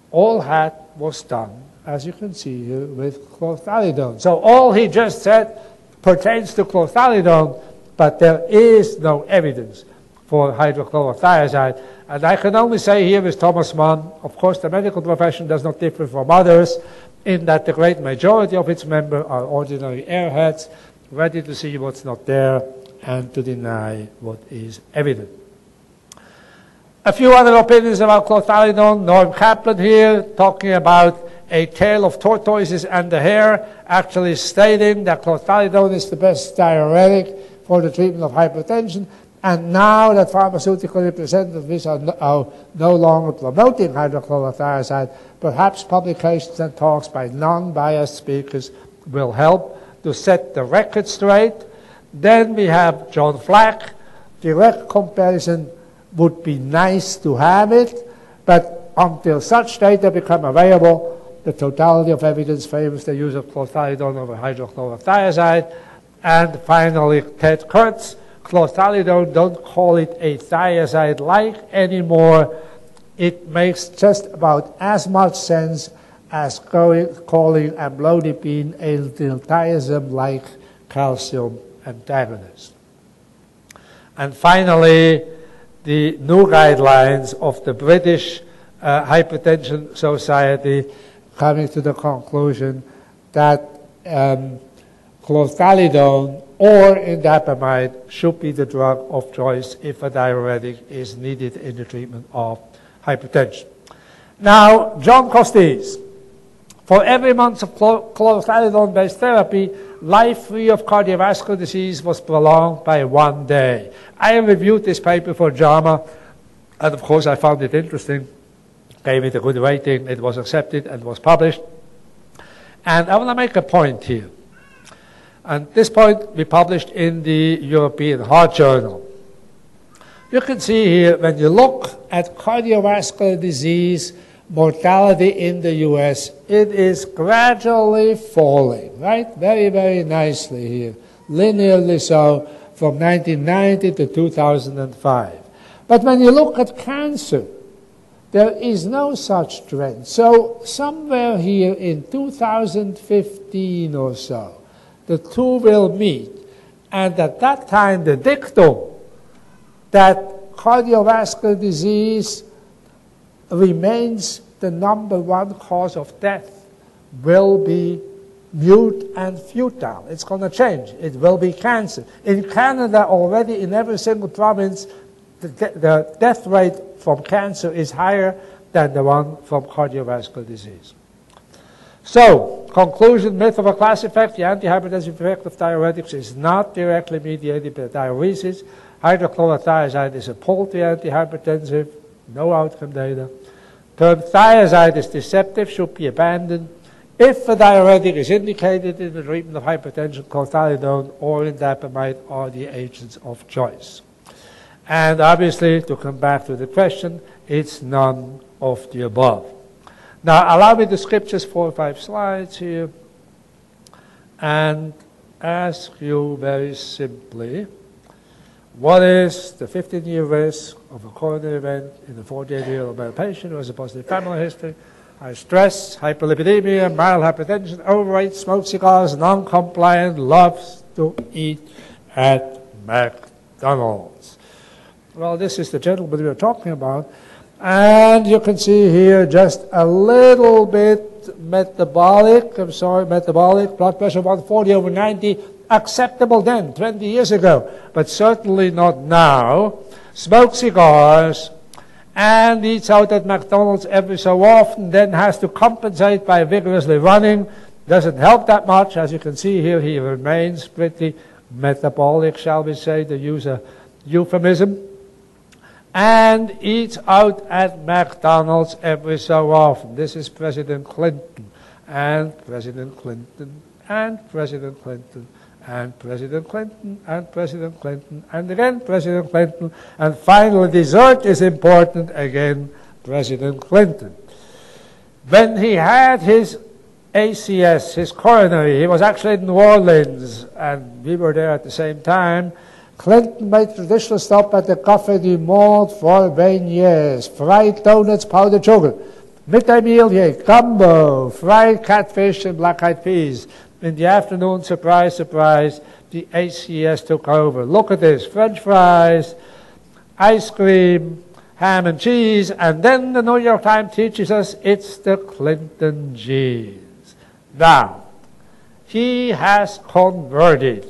All that was done, as you can see here, with chlorthalidone. So all he just said pertains to chlorthalidone, but there is no evidence for hydrochlorothiazide. And I can only say here with Thomas Mann, of course the medical profession does not differ from others in that the great majority of its members are ordinary airheads, ready to see what's not there and to deny what is evident. A few other opinions about chlorthalidone. Norm Kaplan here talking about a tale of tortoises and the hare, actually stating that chlorthalidone is the best diuretic for the treatment of hypertension. And now that pharmaceutical representatives are no longer promoting hydrochlorothiazide, perhaps publications and talks by non-biased speakers will help to set the record straight. Then we have John Flack. Direct comparison would be nice to have it, but until such data become available, the totality of evidence favors the use of chlorthalidone over hydrochlorothiazide. And finally, Ted Kurtz. Chlorthalidone, don't call it a thiazide-like anymore. It makes just about as much sense as calling amlodipine a diltiazem-like calcium antagonist. And finally, the new guidelines of the British Hypertension Society coming to the conclusion that chlorthalidone or indapamide should be the drug of choice if a diuretic is needed in the treatment of hypertension. Now, John Costes, for every month of chlorthalidone-based therapy, life free of cardiovascular disease was prolonged by 1 day. I reviewed this paper for JAMA, and of course I found it interesting, gave it a good rating, it was accepted and was published. And I want to make a point here. And this point we published in the European Heart Journal. You can see here, when you look at cardiovascular disease mortality in the US, it is gradually falling, right? Very, very nicely here, linearly so, from 1990 to 2005. But when you look at cancer, there is no such trend. So somewhere here in 2015 or so, the two will meet. And at that time, the dictum that cardiovascular disease remains the #1 cause of death will be mute and futile. It's going to change. It will be cancer. In Canada, already in every single province, the death rate from cancer is higher than the one from cardiovascular disease. So, conclusion, myth of a class effect, the antihypertensive effect of diuretics is not directly mediated by diuresis. Hydrochlorothiazide is a poultry antihypertensive, no outcome data. Term thiazide is deceptive, should be abandoned. If a diuretic is indicated in the treatment of hypertension, chlorthalidone or indapamide are the agents of choice. And obviously, to come back to the question, it's none of the above. Now, allow me to skip just 4 or 5 slides here and ask you very simply, what is the 15-year risk of a coronary event in a 48-year-old male patient who has a positive family history, high stress, hyperlipidemia, mild hypertension, overweight, smokes cigars, non-compliant, loves to eat at McDonald's? Well, this is the gentleman we were talking about. And you can see here just a little bit metabolic, blood pressure 140/90, acceptable then, 20 years ago, but certainly not now. Smokes cigars and eats out at McDonald's every so often, then has to compensate by vigorously running. Doesn't help that much. As you can see here, he remains pretty metabolic, shall we say, to use a euphemism, and eats out at McDonald's every so often. This is President Clinton, and President Clinton, and President Clinton, and President Clinton, and President Clinton, and again President Clinton, and finally, dessert is important, again President Clinton. When he had his ACS, his coronary, he was actually in New Orleans, and we were there at the same time. Clinton made traditional stop at the Café du Monde for beignets, fried donuts, powdered sugar. Midday meal, he ate gumbo, fried catfish, and black-eyed peas. In the afternoon, surprise, surprise, the ACS took over. Look at this, French fries, ice cream, ham and cheese, and then the New York Times teaches us it's the Clinton genes. Now, he has converted.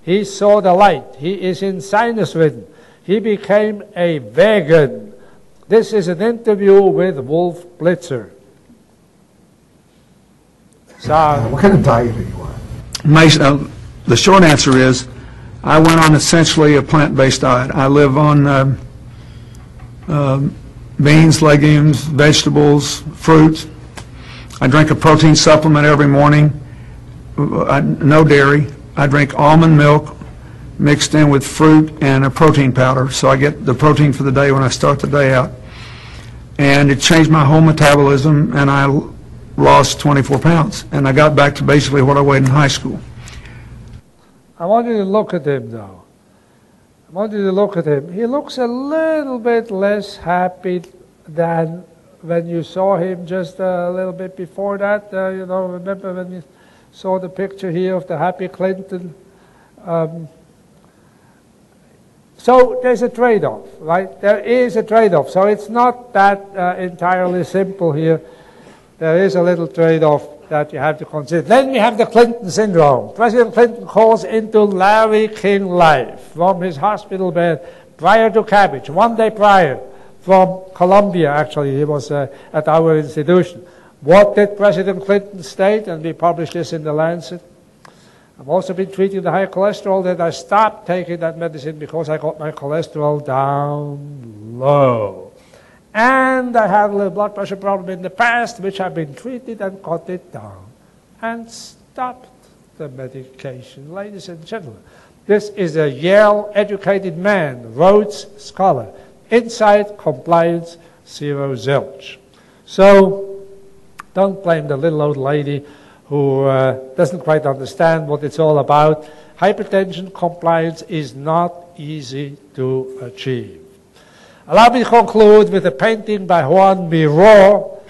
He saw the light. He is in sinus ridden. He became a vegan. This is an interview with Wolf Blitzer. What kind of diet are you on? The short answer is, I went on essentially a plant-based diet. I live on beans, legumes, vegetables, fruit. I drink a protein supplement every morning. No dairy. I drink almond milk mixed in with fruit and a protein powder, so I get the protein for the day when I start the day out. And it changed my whole metabolism, and I lost 24 pounds, and I got back to basically what I weighed in high school. I want you to look at him, though. I want you to look at him. He looks a little bit less happy than when you saw him just a little bit before that. You know, remember when you saw the picture here of the happy Clinton? So there's a trade-off, right? There is a trade-off. So it's not that entirely simple here. There is a little trade-off that you have to consider. Then we have the Clinton syndrome. President Clinton calls into Larry King life from his hospital bed prior to Cabbage, one day prior, from Columbia, actually. He was at our institution. What did President Clinton state? And we published this in The Lancet. I've also been treating the high cholesterol, that I stopped taking that medicine because I got my cholesterol down low. And I had a little blood pressure problem in the past, which I've been treated and got it down. And stopped the medication. Ladies and gentlemen, this is a Yale-educated man, Rhodes Scholar. Insight, compliance, zero zilch. So, don't blame the little old lady who doesn't quite understand what it's all about. Hypertension compliance is not easy to achieve. Allow me to conclude with a painting by Juan Miró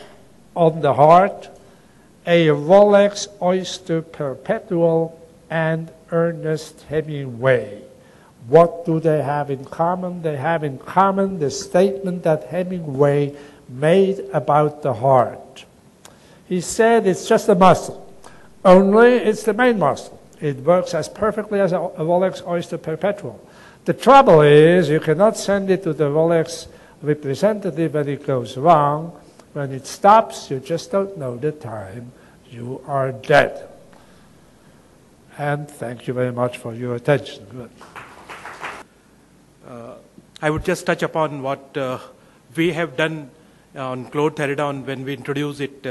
on the heart, a Rolex Oyster Perpetual, and Ernest Hemingway. What do they have in common? They have in common the statement that Hemingway made about the heart. He said it's just a muscle, only it's the main muscle. It works as perfectly as a Rolex Oyster Perpetual. The trouble is you cannot send it to the Rolex representative when it goes wrong. When it stops, you just don't know the time. You are dead. And thank you very much for your attention. Good. I would just touch upon what we have done on Chlorthalidone when we introduced it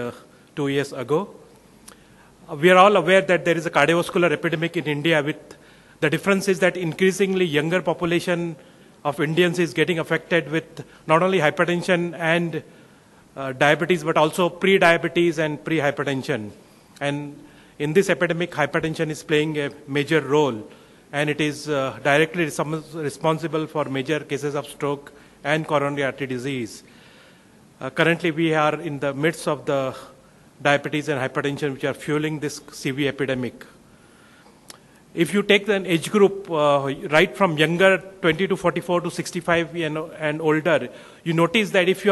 2 years ago. We are all aware that there is a cardiovascular epidemic in India. With the difference is that increasingly younger population of Indians is getting affected with not only hypertension and diabetes, but also pre-diabetes and pre-hypertension. And in this epidemic, hypertension is playing a major role, and it is directly responsible for major cases of stroke and coronary artery disease. Currently, we are in the midst of the diabetes and hypertension, which are fueling this CV epidemic. If you take an age group right from younger 20 to 44 to 65 and older, you notice that if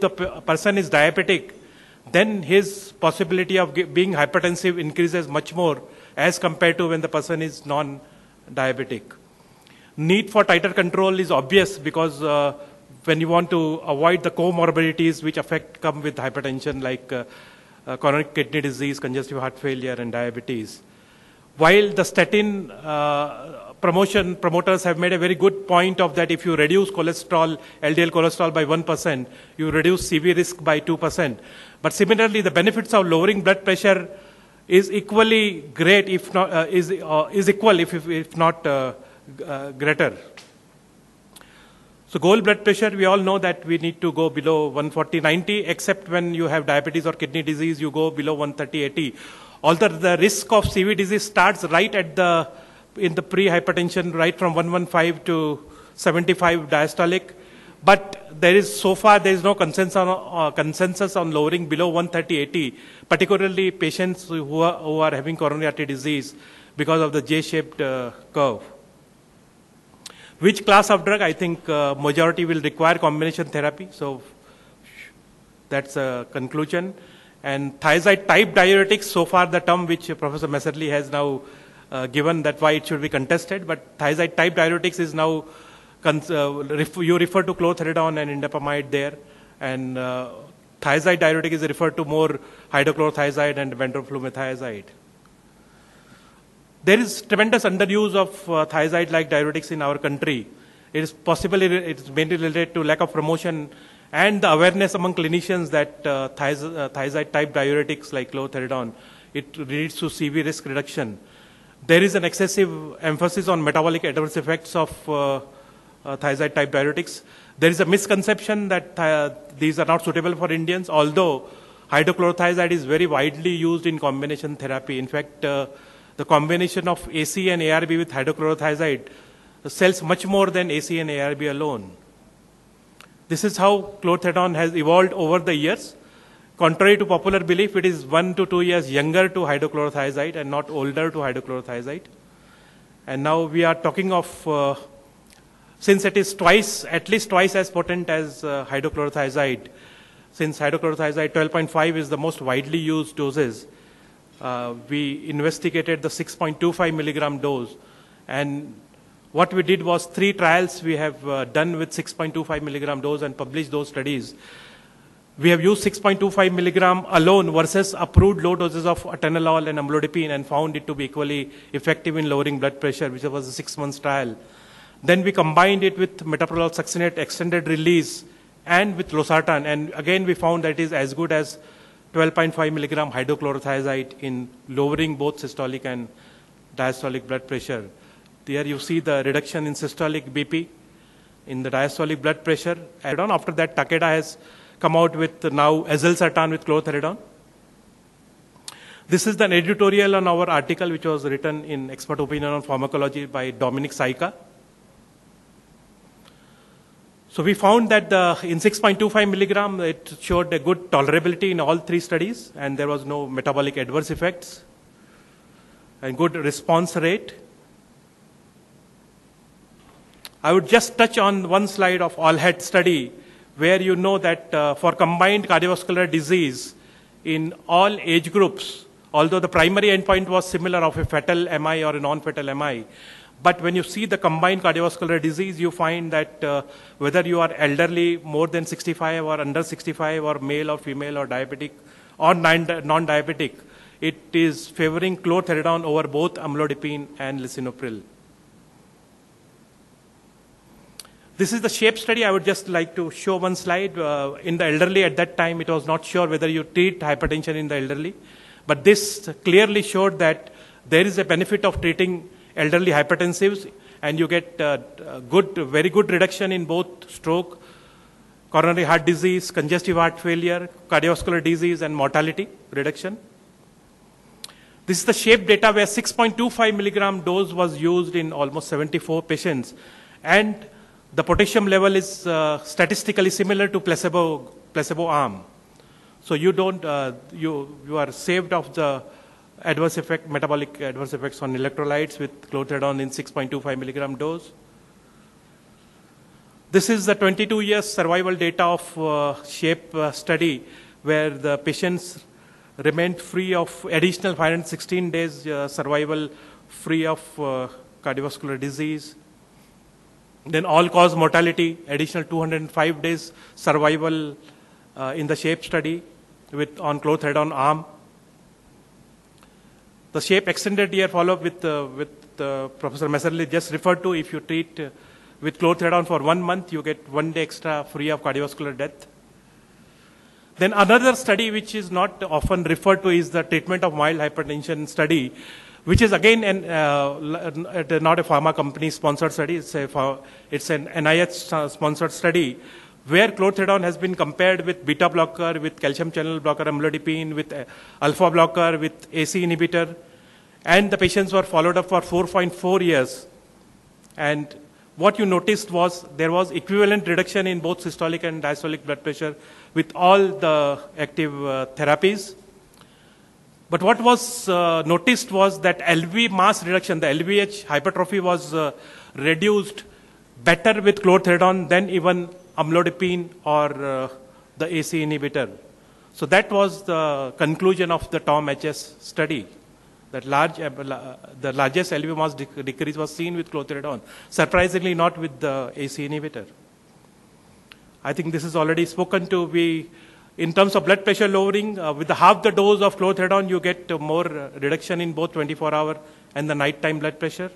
the person is diabetic, then his possibility of being hypertensive increases much more as compared to when the person is non-diabetic. Need for tighter control is obvious because when you want to avoid the comorbidities which come with hypertension, like chronic kidney disease, congestive heart failure, and diabetes. While the statin promoters have made a very good point of that if you reduce cholesterol, LDL cholesterol by 1%, you reduce CV risk by 2%. But similarly, the benefits of lowering blood pressure is equally great, if not is equal, if not greater. So goal blood pressure, we all know that we need to go below 140/90, except when you have diabetes or kidney disease, you go below 130/80. Although the risk of CV disease starts right in the pre-hypertension, right from 115 to 75 diastolic, but there is no consensus on lowering below 130/80, particularly patients who are having coronary artery disease because of the J-shaped curve. Which class of drug? I think majority will require combination therapy. So that's a conclusion. And thiazide type diuretics, so far the term which Professor Messerly has now given, that why it should be contested, but thiazide type diuretics is now, you refer to chlorthalidone and indapamide there, and thiazide diuretic is referred to more hydrochlorothiazide and benzoflumethiazide. There is tremendous underuse of thiazide-like diuretics in our country. It is possibly, it's mainly related to lack of promotion and the awareness among clinicians that thiazide-type diuretics like chlorthalidone, it leads to CV risk reduction. There is an excessive emphasis on metabolic adverse effects of thiazide-type diuretics. There is a misconception that these are not suitable for Indians, although hydrochlorothiazide is very widely used in combination therapy. In fact, the combination of AC and ARB with hydrochlorothiazide sells much more than AC and ARB alone. This is how chlorthalidone has evolved over the years. Contrary to popular belief, it is 1 to 2 years younger to hydrochlorothiazide and not older to hydrochlorothiazide. And now we are talking of, since it is at least twice as potent as hydrochlorothiazide, since hydrochlorothiazide 12.5 is the most widely used doses, we investigated the 6.25 milligram dose, and what we did was 3 trials we have done with 6.25 milligram dose and published those studies. We have used 6.25 milligram alone versus approved low doses of atenolol and amlodipine and found it to be equally effective in lowering blood pressure, which was a 6 months trial. Then we combined it with metoprolol succinate extended release and with losartan, and again we found that it is as good as 12.5 milligram hydrochlorothiazide in lowering both systolic and diastolic blood pressure. There you see the reduction in systolic BP, in the diastolic blood pressure. After that, Takeda has come out with now azilsartan with chlorthalidone. This is the editorial on our article, which was written in Expert Opinion on Pharmacology by Dominic Saika. So we found that in 6.25 milligram, it showed a good tolerability in all 3 studies, and there was no metabolic adverse effects, and good response rate. I would just touch on one slide of all-head study, where you know that for combined cardiovascular disease in all age groups, although the primary endpoint was similar of a fatal MI or a non-fatal MI, but when you see the combined cardiovascular disease, you find that whether you are elderly, more than 65 or under 65, or male or female or diabetic or non-diabetic, it is favoring chlorthalidone over both amlodipine and lisinopril. This is the SHAPE study. I would just like to show one slide. In the elderly at that time, it was not sure whether you treat hypertension in the elderly. But this clearly showed that there is a benefit of treating elderly hypertensives, and you get very good reduction in both stroke, coronary heart disease, congestive heart failure, cardiovascular disease, and mortality reduction. This is the SHAPE data where 6.25 milligram dose was used in almost 74 patients. And the potassium level is statistically similar to placebo arm. So you don't, you are saved of the adverse effect, metabolic adverse effects on electrolytes with chlorthalidone in 6.25 milligram dose. This is the 22 years survival data of SHAPE study, where the patients remained free of additional 516 days survival free of cardiovascular disease. Then all-cause mortality, additional 205 days survival in the SHAPE study on chlorthalidone arm. The SHAPE extended year follow-up with Professor Messerly just referred to. If you treat with chlorthalidone for 1 month, you get 1 day extra free of cardiovascular death. Then another study which is not often referred to is the treatment of mild hypertension study, which is again not a pharma company sponsored study. It's an NIH sponsored study where chlorthalidone has been compared with beta blocker, with calcium channel blocker, amlodipine, with alpha blocker, with AC inhibitor, and the patients were followed up for 4.4 years. And what you noticed was there was equivalent reduction in both systolic and diastolic blood pressure with all the active therapies. But what was noticed was that LV mass reduction, the LVH hypertrophy was reduced better with chlorthalidone than even amlodipine or the AC inhibitor. So that was the conclusion of the TOM-HS study. That the largest LV mass decrease was seen with chlorthalidone. Surprisingly, not with the AC inhibitor. I think this is already spoken to. In terms of blood pressure lowering, with half the dose of chlorthalidone, you get more reduction in both 24-hour and the nighttime blood pressure.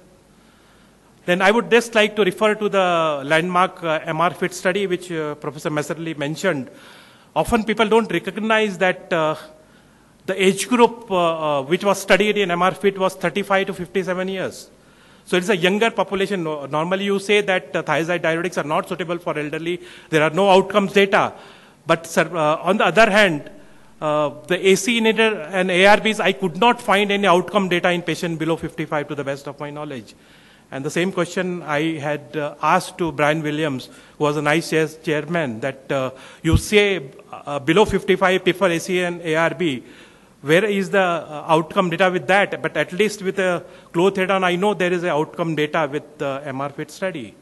Then I would just like to refer to the landmark MR-FIT study, which Professor Messerly mentioned. Often people don't recognize that the age group which was studied in MR-FIT was 35 to 57 years. So it's a younger population. Normally you say that thiazide diuretics are not suitable for elderly. There are no outcomes data. But on the other hand, the AC inhibitor and ARBs, I could not find any outcome data in patients below 55 to the best of my knowledge. And the same question I had asked to Brian Williams, who was a NICE chairman, that you say below 55 prefer AC and ARB. Where is the outcome data with that? But at least with chlorthalidone, I know there is a outcome data with the MR-FIT study.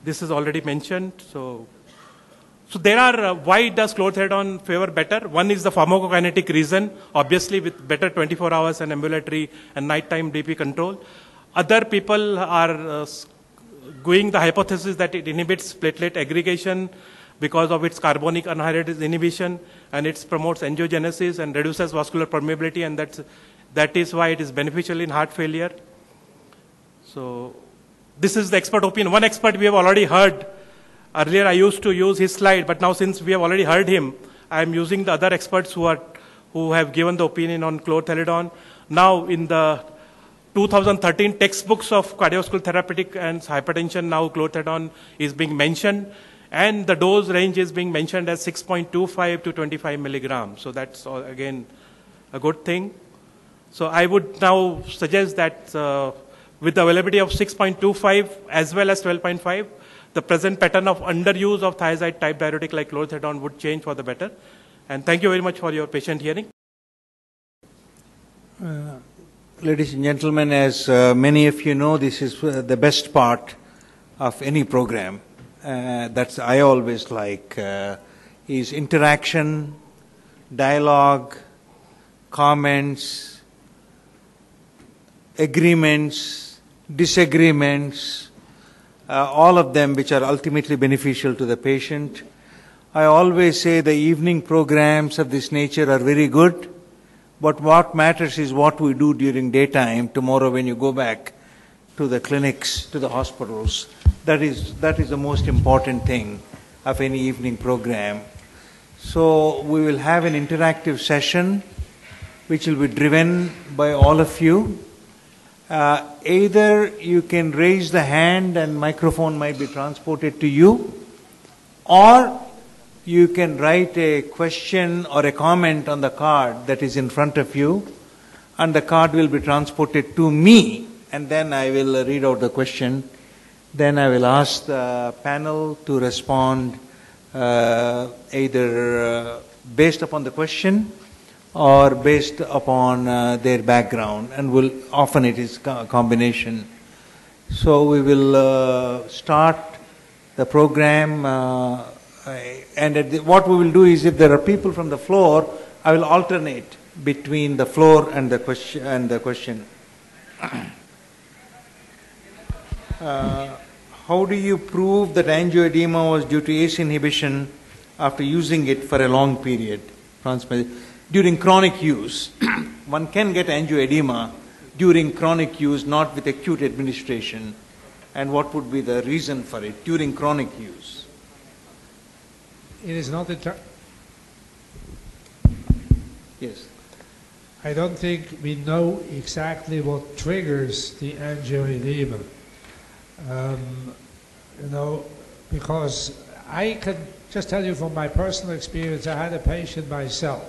This is already mentioned. So there are, why does chlorthalidone favor better? One is the pharmacokinetic reason, obviously with better 24 hours and ambulatory and nighttime DP control. Other people are going the hypothesis that it inhibits platelet aggregation because of its carbonic anhydrase inhibition, and it promotes angiogenesis and reduces vascular permeability, and that is why it is beneficial in heart failure. So this is the expert opinion. One expert we have already heard. Earlier I used to use his slide, but now since we have already heard him, I am using the other experts who have given the opinion on chlorthalidone. Now in the 2013 textbooks of cardiovascular therapeutic and hypertension, now chlorthalidone is being mentioned, and the dose range is being mentioned as 6.25 to 25 milligrams. So that's again a good thing. So I would now suggest that with the availability of 6.25 as well as 12.5, the present pattern of underuse of thiazide type diuretic like chlorthalidone would change for the better. And thank you very much for your patient hearing. Ladies and gentlemen, as many of you know, this is the best part of any program. That's I always like is interaction, dialogue, comments, agreements, disagreements, all of them which are ultimately beneficial to the patient. I always say the evening programs of this nature are very good, but what matters is what we do during daytime tomorrow when you go back to the clinics, to the hospitals. That is the most important thing of any evening program. So we will have an interactive session which will be driven by all of you. Either you can raise the hand and microphone might be transported to you, or you can write a question or a comment on the card that is in front of you, and the card will be transported to me, and then I will read out the question. Then I will ask the panel to respond either based upon the question or based upon their background, and often it is a combination. So we will start the program, and what we will do is, if there are people from the floor, I will alternate between the floor and the question. How do you prove that angioedema was due to ACE inhibition after using it for a long period? During chronic use, one can get angioedema during chronic use, not with acute administration. And what would be the reason for it during chronic use? It is not Yes. I don't think we know exactly what triggers the angioedema. Because I can just tell you from my personal experience, I had a patient myself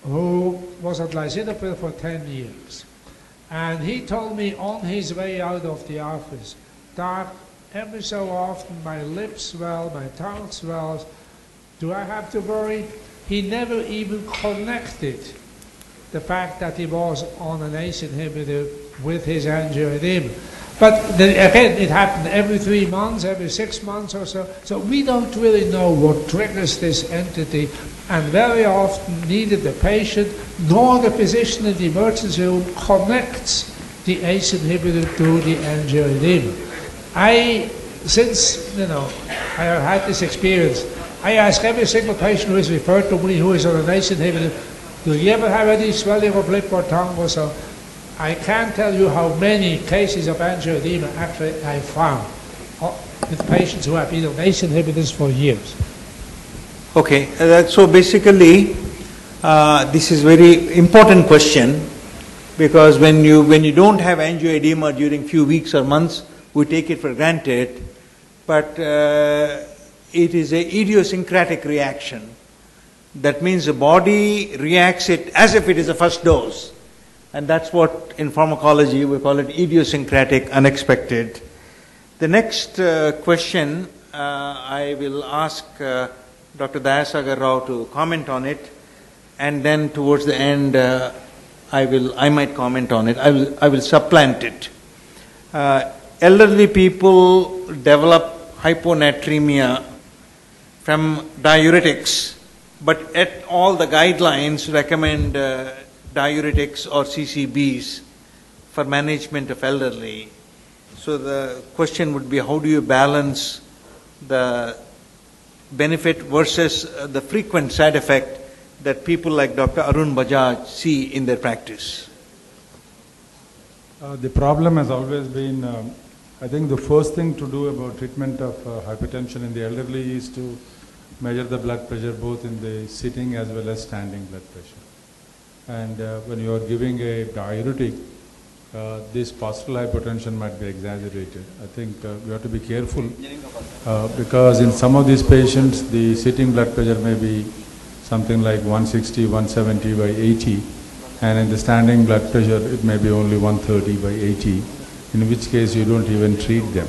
who was on lisinopril for 10 years. And he told me on his way out of the office, Doc, every so often my lips swell, my tongue swells. Do I have to worry? He never even connected the fact that he was on an ACE inhibitor with his angioedema. But again, it happened every 3 months, every 6 months or so. So we don't really know what triggers this entity, and very often neither the patient nor the physician in the emergency room connects the ACE inhibitor to the angioedema. Since I have had this experience, I ask every single patient who is referred to me who is on an ACE inhibitor, do you ever have any swelling of lip or tongue or so? I can't tell you how many cases of angioedema actually I found with patients who have been on ACE inhibitors for years. Okay, so basically this is very important question, because when you don't have angioedema during few weeks or months, we take it for granted, but it is a idiosyncratic reaction. That means the body reacts it as if it is a first dose. And that's what in pharmacology we call it idiosyncratic, unexpected. The next question I will ask Dr. Dayasagar Rao to comment on it, and then towards the end I might comment on it. I will supplant it. Elderly people develop hyponatremia from diuretics, but at all the guidelines recommend diuretics or CCBs for management of elderly. So the question would be, how do you balance the benefit versus the frequent side effect that people like Dr. Arun Bajaj see in their practice? The problem has always been, I think the first thing to do about treatment of hypertension in the elderly is to measure the blood pressure both in the sitting as well as standing blood pressure. And when you are giving a diuretic, this postural hypertension might be exaggerated. I think we have to be careful because in some of these patients, the sitting blood pressure may be something like 160, 170 by 80, and in the standing blood pressure, it may be only 130 by 80, in which case you don't even treat them.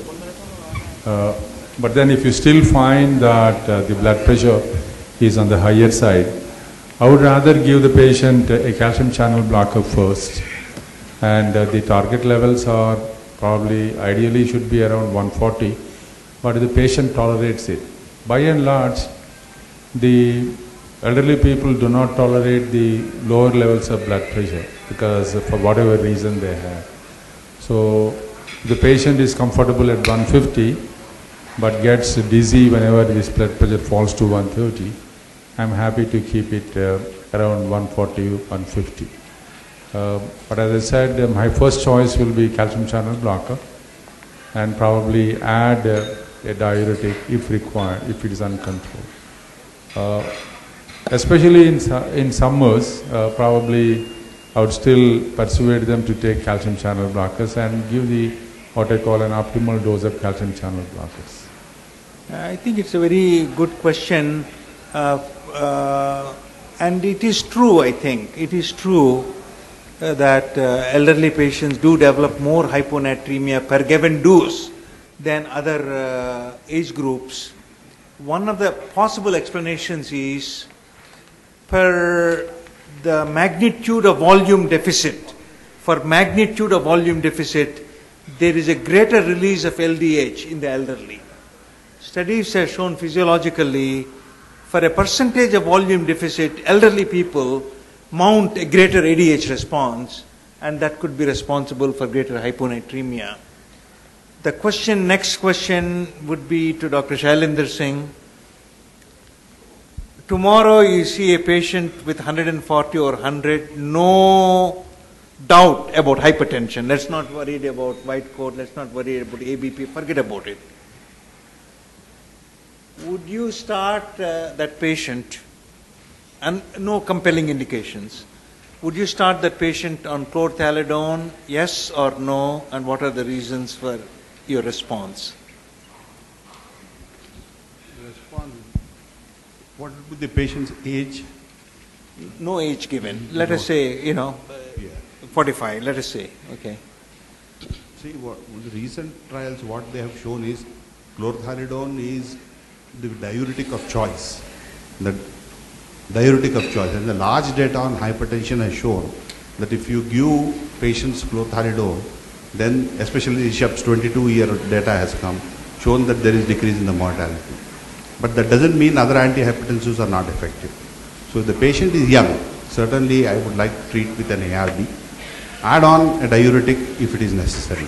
But then if you still find that the blood pressure is on the higher side, I would rather give the patient a calcium channel blocker first, and the target levels are Probably, ideally should be around 140, but the patient tolerates it. By and large, the elderly people do not tolerate the lower levels of blood pressure because for whatever reason they have. So the patient is comfortable at 150 but gets dizzy whenever this blood pressure falls to 130. I'm happy to keep it around 140, 150. But as I said, my first choice will be calcium channel blocker and probably add a diuretic if required, if it is uncontrolled. Especially in summers, probably I would still persuade them to take calcium channel blockers and give what I call an optimal dose of calcium channel blockers. I think it's a very good question, and it is true, I think. It is true that elderly patients do develop more hyponatremia per given dose than other age groups. One of the possible explanations is per the magnitude of volume deficit. For magnitude of volume deficit, there is a greater release of LDH in the elderly. Studies have shown physiologically, for a percentage of volume deficit, elderly people mount a greater ADH response, and that could be responsible for greater hyponatremia. The next question would be to Dr. Shailendra Singh. Tomorrow you see a patient with 140 or 100, no doubt about hypertension. Let's not worry about white coat, let's not worry about ABP, forget about it. Would you start that patient, and no compelling indications, would you start that patient on chlorthalidone, yes or no, and what are the reasons for your response? Response. What would be the patient's age? No age given. Let us say, 45, let us say, okay. See, the recent trials, what they have shown is chlorthalidone is the diuretic of choice. The diuretic of choice. And the large data on hypertension has shown that if you give patients chlorthalidone, then especially Bishop's 22-year data has come, shown that there is decrease in the mortality. But that doesn't mean other antihypertensives are not effective. So if the patient is young, certainly I would like to treat with an ARB. Add on a diuretic if it is necessary.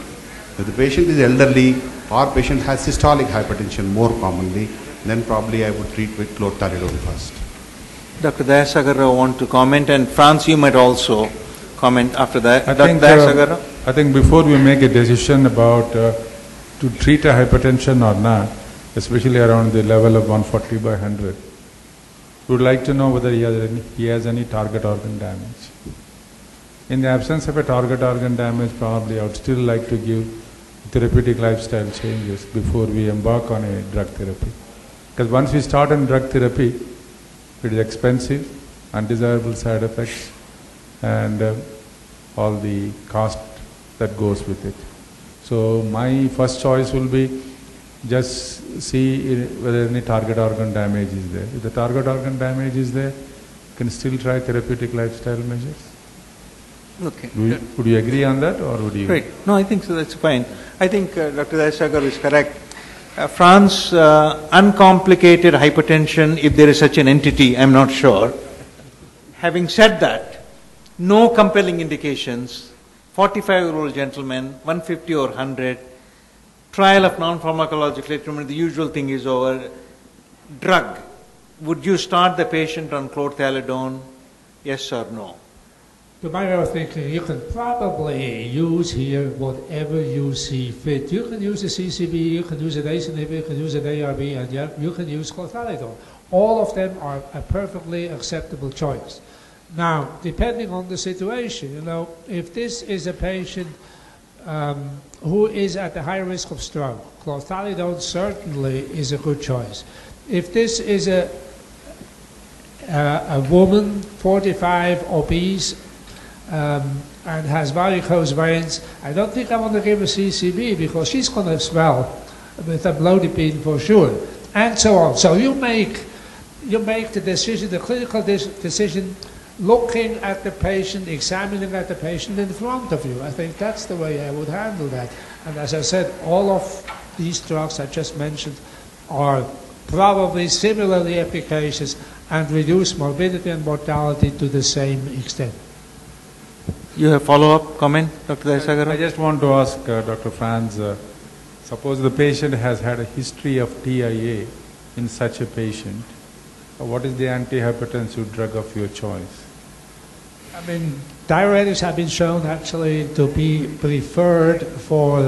If the patient is elderly or patient has systolic hypertension more commonly, then probably I would treat with chlorthalidone first. Dr. Dayasagar want to comment, and Franz, you might also comment after that. I think before we make a decision about to treat a hypertension or not, especially around the level of 140 by 100, we would like to know whether he has any target organ damage. In the absence of a target organ damage, probably I would still like to give therapeutic lifestyle changes before we embark on a drug therapy. Because once we start on drug therapy, it is expensive, undesirable side effects, and all the cost that goes with it. So my first choice will be just see whether any target organ damage is there. If the target organ damage is there, you can still try therapeutic lifestyle measures. Okay. Would you agree on that, or would you? Great. No, I think so. That's fine. I think Dr. Dayasagar is correct. Franz, uncomplicated hypertension, if there is such an entity, I'm not sure. Having said that, no compelling indications, 45-year-old gentleman, 150 or 100, trial of non-pharmacological treatment, the usual thing is over. Drug, would you start the patient on chlorthalidone, yes or no? To my way of thinking, you can probably use here whatever you see fit. You can use a CCB, you can use an ACE inhibitor, you can use an ARB, and you can use chlorthalidone. All of them are a perfectly acceptable choice. Now, depending on the situation, if this is a patient who is at a high risk of stroke, chlorthalidone certainly is a good choice. If this is a woman, 45, obese, and has varicose veins, I don't think I want to give her CCB because she's going to swell with amlodipine for sure, and so on. So you make the decision, the clinical decision looking at the patient, examining at the patient in front of you. I think that's the way I would handle that. And as I said, all of these drugs I just mentioned are probably similarly efficacious and reduce morbidity and mortality to the same extent. You have follow-up comment, Dr. Dasagara? I just want to ask Dr. Franz, suppose the patient has had a history of TIA in such a patient, what is the antihypertensive drug of your choice? I mean, diuretics have been shown actually to be preferred for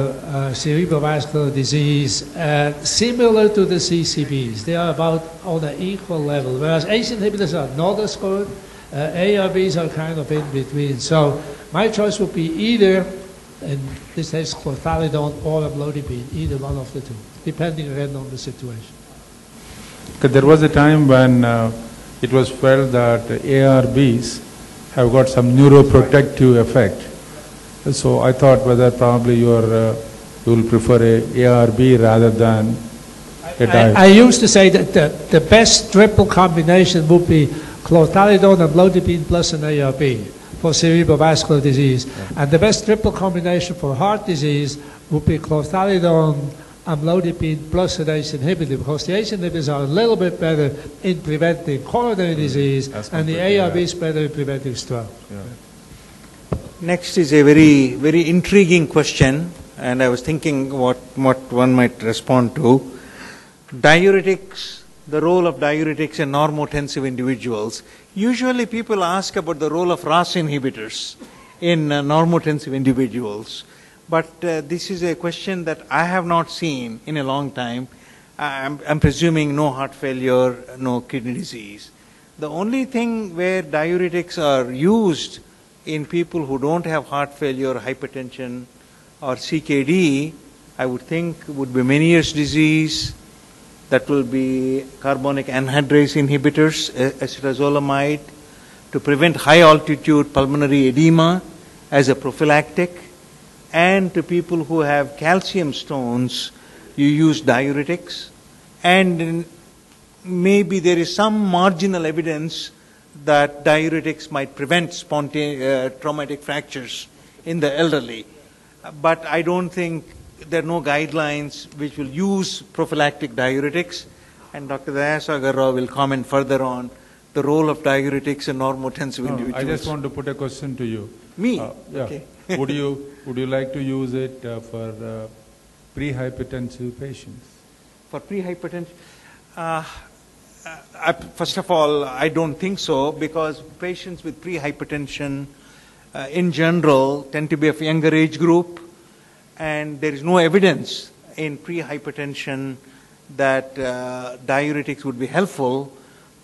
cerebrovascular disease, similar to the CCBs. They are about on an equal level, whereas ACE inhibitors are not as good. ARBs are kind of in between. So my choice would be either, in this case, chlorthalidone or amlodipine, either one of the two, depending again on the situation. Because there was a time when it was felt that ARBs have got some neuroprotective effect. So I thought whether probably you will prefer a ARB rather than a diet. I used to say that the best triple combination would be chlorthalidone, amlodipine plus an ARB for cerebrovascular disease. Yeah. And the best triple combination for heart disease would be chlorthalidone, amlodipine plus an ACE inhibitor, because the ACE inhibitors are a little bit better in preventing coronary disease, and the ARB is better in preventing stroke. Yeah. Next is a very, very intriguing question, and I was thinking what one might respond to. Diuretics, the role of diuretics in normotensive individuals. Usually people ask about the role of RAS inhibitors in normotensive individuals. But this is a question that I have not seen in a long time. I'm presuming no heart failure, no kidney disease. The only thing where diuretics are used in people who don't have heart failure, hypertension, or CKD, I would think would be Meniere's disease. That will be carbonic anhydrase inhibitors, acetazolamide, to prevent high altitude pulmonary edema as a prophylactic. And to people who have calcium stones, you use diuretics. And maybe there is some marginal evidence that diuretics might prevent traumatic fractures in the elderly. But I don't think there are no guidelines which will use prophylactic diuretics. And Dr. Dasagara will comment further on the role of diuretics in normotensive individuals. I just want to put a question to you. Me? Yeah. Okay. Would you like to use it for pre-hypertensive patients? For pre-hypertension? First of all, I don't think so, because patients with pre-hypertension in general tend to be of younger age group, and there is no evidence in pre-hypertension that diuretics would be helpful.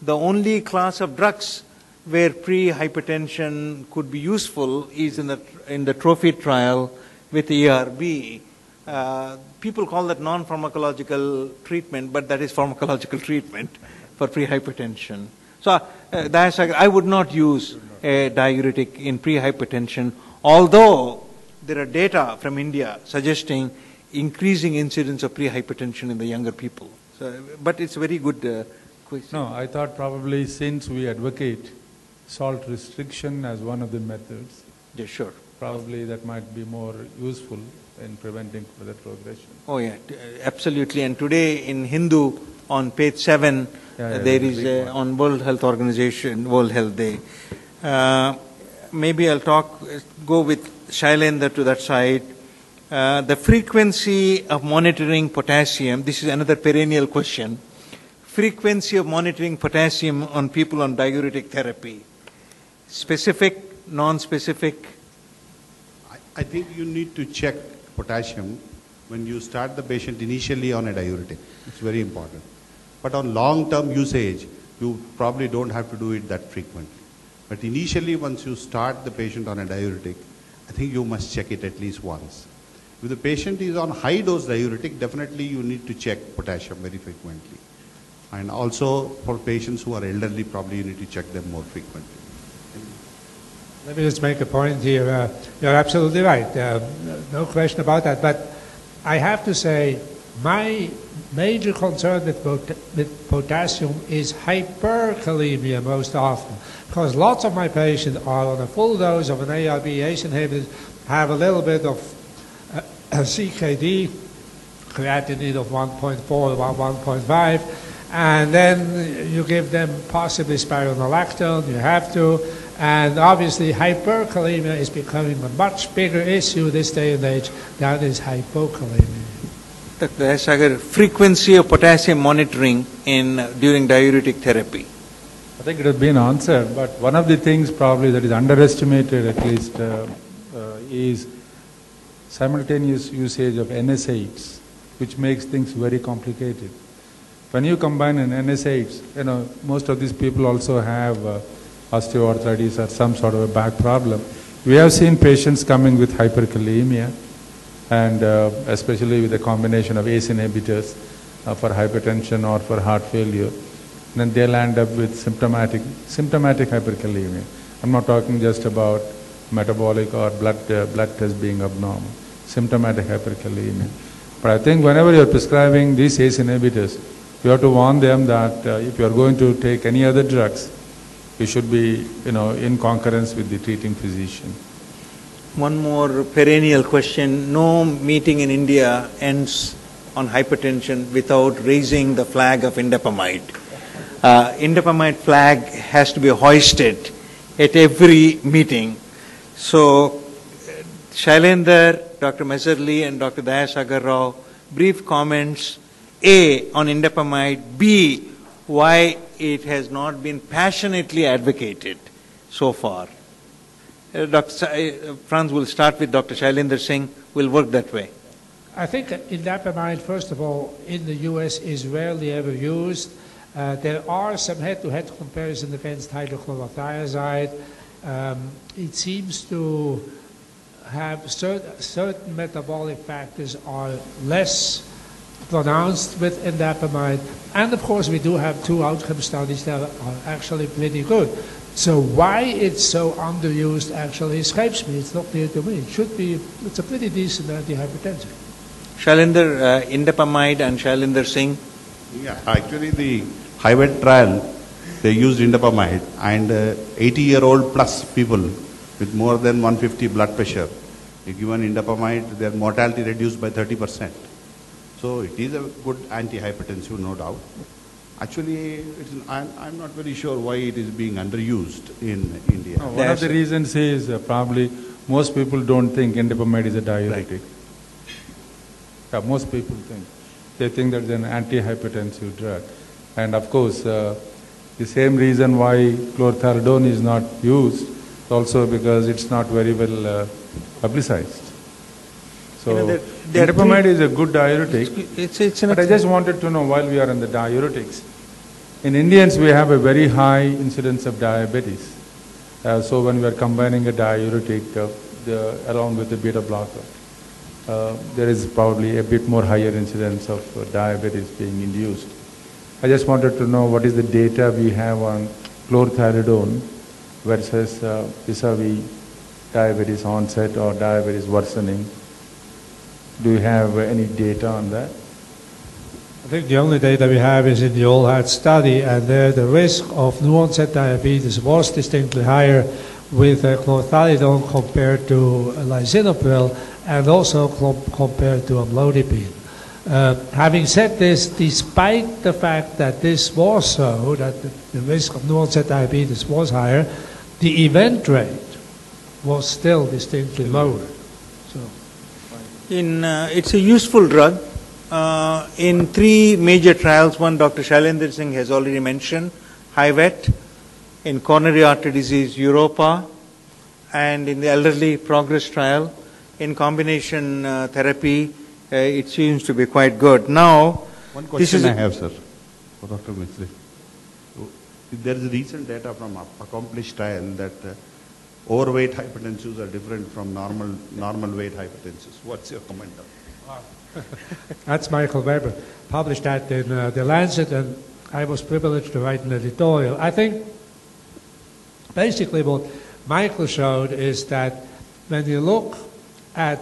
The only class of drugs where pre-hypertension could be useful is in the trophy trial with ARB. People call that non-pharmacological treatment, but that is pharmacological treatment for pre-hypertension. So I would not use a diuretic in pre-hypertension, although there are data from India suggesting increasing incidence of pre-hypertension in the younger people. So, but it's a very good question. No, I thought probably since we advocate salt restriction as one of the methods, yeah, sure, probably that might be more useful in preventing further progression. Oh yeah, absolutely. And today in Hindu, on page 7, there is on World Health Organization, World Health Day. Maybe I'll go with Shailendra to that side. The frequency of monitoring potassium, this is another perennial question. Frequency of monitoring potassium on people on diuretic therapy. Specific, non-specific? I think you need to check potassium when you start the patient initially on a diuretic. It's very important. But on long-term usage, you probably don't have to do it that frequently. But initially, once you start the patient on a diuretic, I think you must check it at least once. If the patient is on high-dose diuretic, definitely you need to check potassium very frequently. And also for patients who are elderly, probably you need to check them more frequently. Let me just make a point here. You're absolutely right. No question about that. But I have to say, My major concern with potassium is hyperkalemia most often, because lots of my patients are on a full dose of an ARB ACE inhibitor, have a little bit of CKD, creatinine of 1.4, about 1.5, and then you give them possibly spironolactone, you have to, and obviously hyperkalemia is becoming a much bigger issue this day and age than is hypokalemia. Dr. Dayasagar, frequency of potassium monitoring during diuretic therapy. I think it has been answered, but one of the things probably that is underestimated at least is simultaneous usage of NSAIDs, which makes things very complicated. When you combine an NSAIDs, most of these people also have osteoarthritis or some sort of a back problem. We have seen patients coming with hyperkalemia, and especially with a combination of ACE inhibitors for hypertension or for heart failure, then they'll end up with symptomatic hyperkalemia. I'm not talking just about metabolic or blood test being abnormal, symptomatic hyperkalemia. But I think whenever you're prescribing these ACE inhibitors, you have to warn them that if you're going to take any other drugs, you should be in concurrence with the treating physician. One more perennial question. No meeting in India ends on hypertension without raising the flag of indapamide. Indapamide flag has to be hoisted at every meeting. So, Shailendra, Dr. Messerly and Dr. Dayasagar Rao, brief comments, A, on indapamide, B, why it has not been passionately advocated so far. Dr. Franz will start with Dr. Shailendra Singh. We'll work that way. I think indapamide, first of all, in the US is rarely ever used. There are some head-to-head comparisons against hydrochlorothiazide. It seems to have certain metabolic factors are less pronounced with indapamide. And of course, we do have 2 outcome studies that are actually pretty good. So why it's so underused actually escapes me. It's not clear to me. It's a pretty decent antihypertensive. Shailendra, indapamide and Shailendra Singh. Yeah, actually the HIVET trial, they used indapamide, and 80-year-old plus people with more than 150 blood pressure, if given indapamide, their mortality reduced by 30%. So it is a good antihypertensive, no doubt. Actually, I'm not very sure why it is being underused in India. No, one of the reasons is probably most people don't think indapamide is a diuretic. Right. Yeah, most people think. They think that it's an antihypertensive drug. And of course, the same reason why chlorthalidone is not used is also because it's not very well publicized. So, indapamide is a good diuretic. But I just wanted to know, while we are on the diuretics, in Indians we have a very high incidence of diabetes. So when we are combining a diuretic along with a beta blocker, there is probably a bit more higher incidence of diabetes being induced. I just wanted to know what is the data we have on chlorthalidone versus vis-a-vis diabetes onset or diabetes worsening. Do you have any data on that? I think the only data we have is in the all-heart study, and there the risk of new onset diabetes was distinctly higher with chlorthalidone compared to lisinopril, and also compared to amlodipine. Having said this, despite the fact that this was so, that the risk of new onset diabetes was higher, the event rate was still distinctly lower. So, it's a useful drug. In 3 major trials, one Dr. Shailendra Singh has already mentioned, HIVET, in coronary artery disease, Europa, and in the elderly progress trial, in combination therapy, it seems to be quite good. Now, one question I have, sir, for Dr. Mistry. There is recent data from accomplished trial that overweight hypertensives are different from normal weight hypertensives. What's your comment on that? That's Michael Weber, published that in The Lancet, and I was privileged to write an editorial. I think basically what Michael showed is that when you look at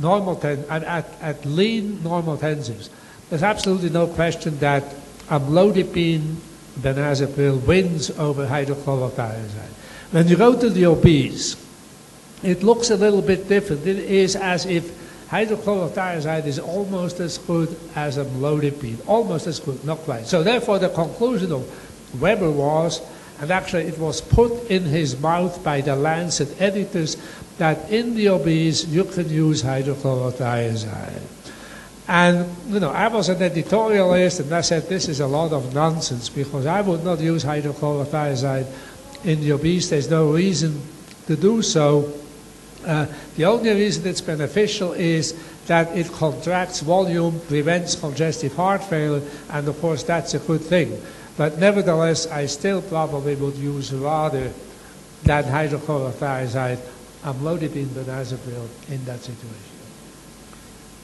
at lean normotensives, there's absolutely no question that amlodipine benazepam wins over hydrochlorothiazide. When you go to the obese, it looks a little bit different. It is as if hydrochlorothiazide is almost as good as amlodipine, almost as good, not quite. So therefore the conclusion of Weber was, and actually it was put in his mouth by the Lancet editors, that in the obese you can use hydrochlorothiazide. And, you know, I was an editorialist and I said this is a lot of nonsense because I would not use hydrochlorothiazide in the obese. There's no reason to do so. The only reason it's beneficial is that it contracts volume, prevents congestive heart failure, and of course that's a good thing. But nevertheless, I still probably would use rather than hydrochlorothiazide amlodipine benazepam in that situation.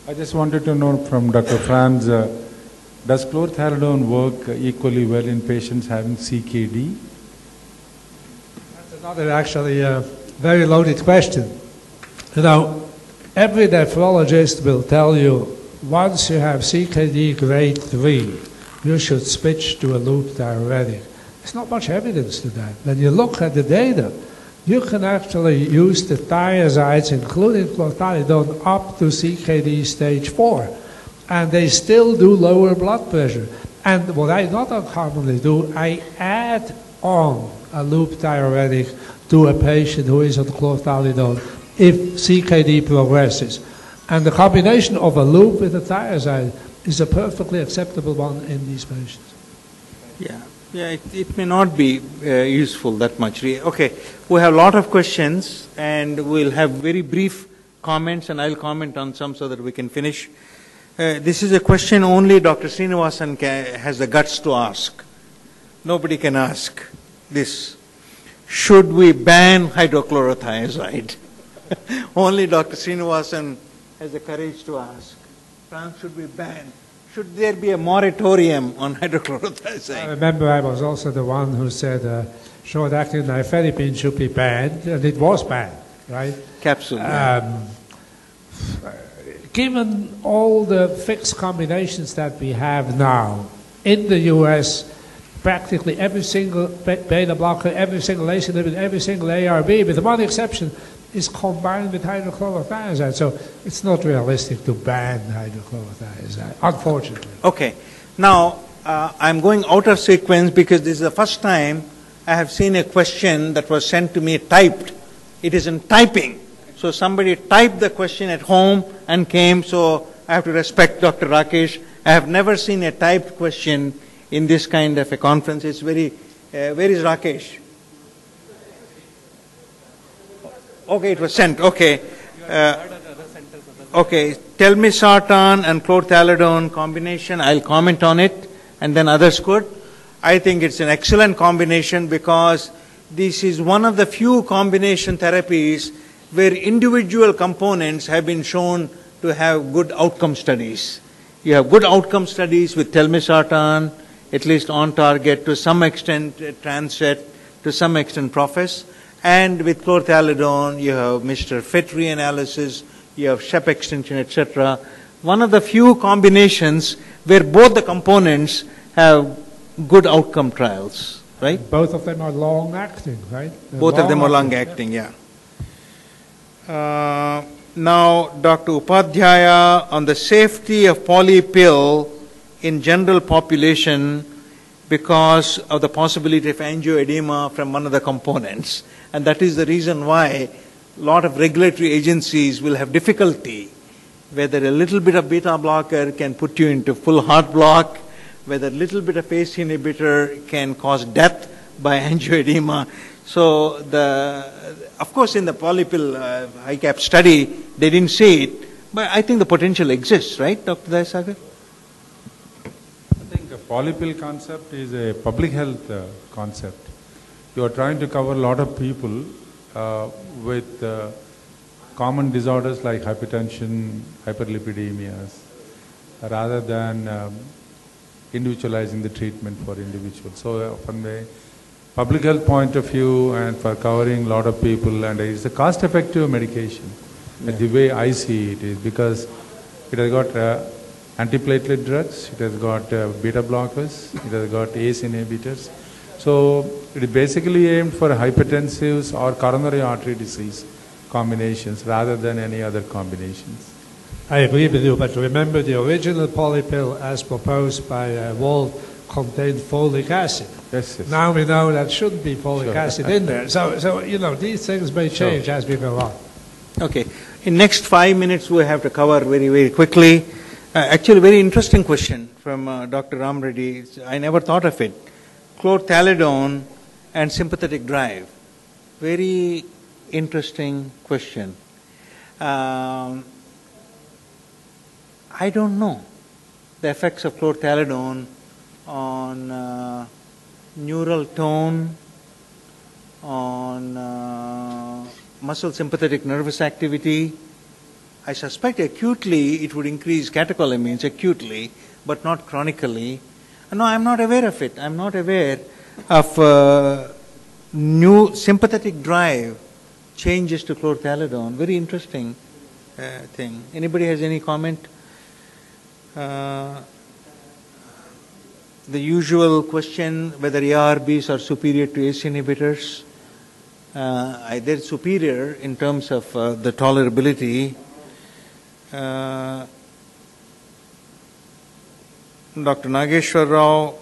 I just wanted to know from Dr. Franz, does chlorthalidone work equally well in patients having CKD? That's another actually very loaded question. You know, every nephrologist will tell you once you have CKD grade 3, you should switch to a loop diuretic. There's not much evidence to that. When you look at the data, you can actually use the thiazides, including chlorthalidone, up to CKD stage 4. And they still do lower blood pressure. And what I not uncommonly do, I add on a loop diuretic to a patient who is on chlorthalidone if CKD progresses. And the combination of a loop with a thiazide is a perfectly acceptable one in these patients. Yeah, it may not be useful that much. Okay, we have a lot of questions and we'll have very brief comments and I'll comment on some so that we can finish. This is a question only Dr. Srinivasan has the guts to ask. Nobody can ask this. Should we ban hydrochlorothiazide? Only Dr. Srinivasan has the courage to ask. France, should we ban? Should there be a moratorium on hydrochlorothiazide? I remember I was also the one who said short-acting nifedipine should be banned, and it was banned, right? Capsule. Given all the fixed combinations that we have now in the U.S., practically every single beta blocker, every single ACE inhibitor, every single ARB, with one exception, is combined with hydrochlorothiazide. So it's not realistic to ban hydrochlorothiazide, unfortunately. Okay. Now, I'm going out of sequence because this is the first time I have seen a question that was sent to me typed. It is in typing. So somebody typed the question at home and came, so I have to respect Dr. Rakesh. I have never seen a typed question in this kind of a conference. It's very, where is Rakesh? Okay, it was sent. Okay. Okay, telmisartan and chlorthalidone combination, I'll comment on it and then others could. I think it's an excellent combination because this is one of the few combination therapies where individual components have been shown to have good outcome studies. You have good outcome studies with telmisartan, at least on target, to some extent Transset, to some extent Profess. And with chlorthalidone, you have Mr. Fetri analysis, you have Shep extension, etc. One of the few combinations where both the components have good outcome trials, right? Both of them are long-acting, right? Both of them are long-acting, yeah. Now, Dr. Upadhyaya, on the safety of polypill in general population because of the possibility of angioedema from one of the components. And that is the reason why a lot of regulatory agencies will have difficulty whether a little bit of beta blocker can put you into full heart block, whether a little bit of ACE inhibitor can cause death by angioedema. So, of course, in the polypill HiCap study, they didn't see it, but I think the potential exists, right, Dr. Dayasagar? I think the polypill concept is a public health concept. You are trying to cover a lot of people with common disorders like hypertension, hyperlipidemias, rather than individualizing the treatment for individuals. So from a public health point of view and for covering a lot of people, and it's a cost-effective medication. The way I see it is because it has got antiplatelet drugs, it has got beta blockers, it has got ACE inhibitors. So it is basically aimed for hypertensives or coronary artery disease combinations rather than any other combinations. I agree with you, but remember the original polypill as proposed by Wald contained folic acid. Yes, yes. Now we know that shouldn't be folic Sure. acid in there. So, you know, these things may change as we go on. Okay. In next 5 minutes, we have to cover very, very quickly. Actually, very interesting question from Dr. Ram Reddy. I never thought of it. Chlorthalidone and sympathetic drive. Very interesting question. I don't know the effects of chlorthalidone on neural tone, on muscle sympathetic nervous activity. I suspect acutely it would increase catecholamines acutely, but not chronically. No, I'm not aware of it. I'm not aware of new sympathetic drive changes to chlorthalidone. Very interesting thing. Anybody has any comment? The usual question, whether ARBs are superior to ACE inhibitors. They're superior in terms of the tolerability. Dr. Nageshwar Rao,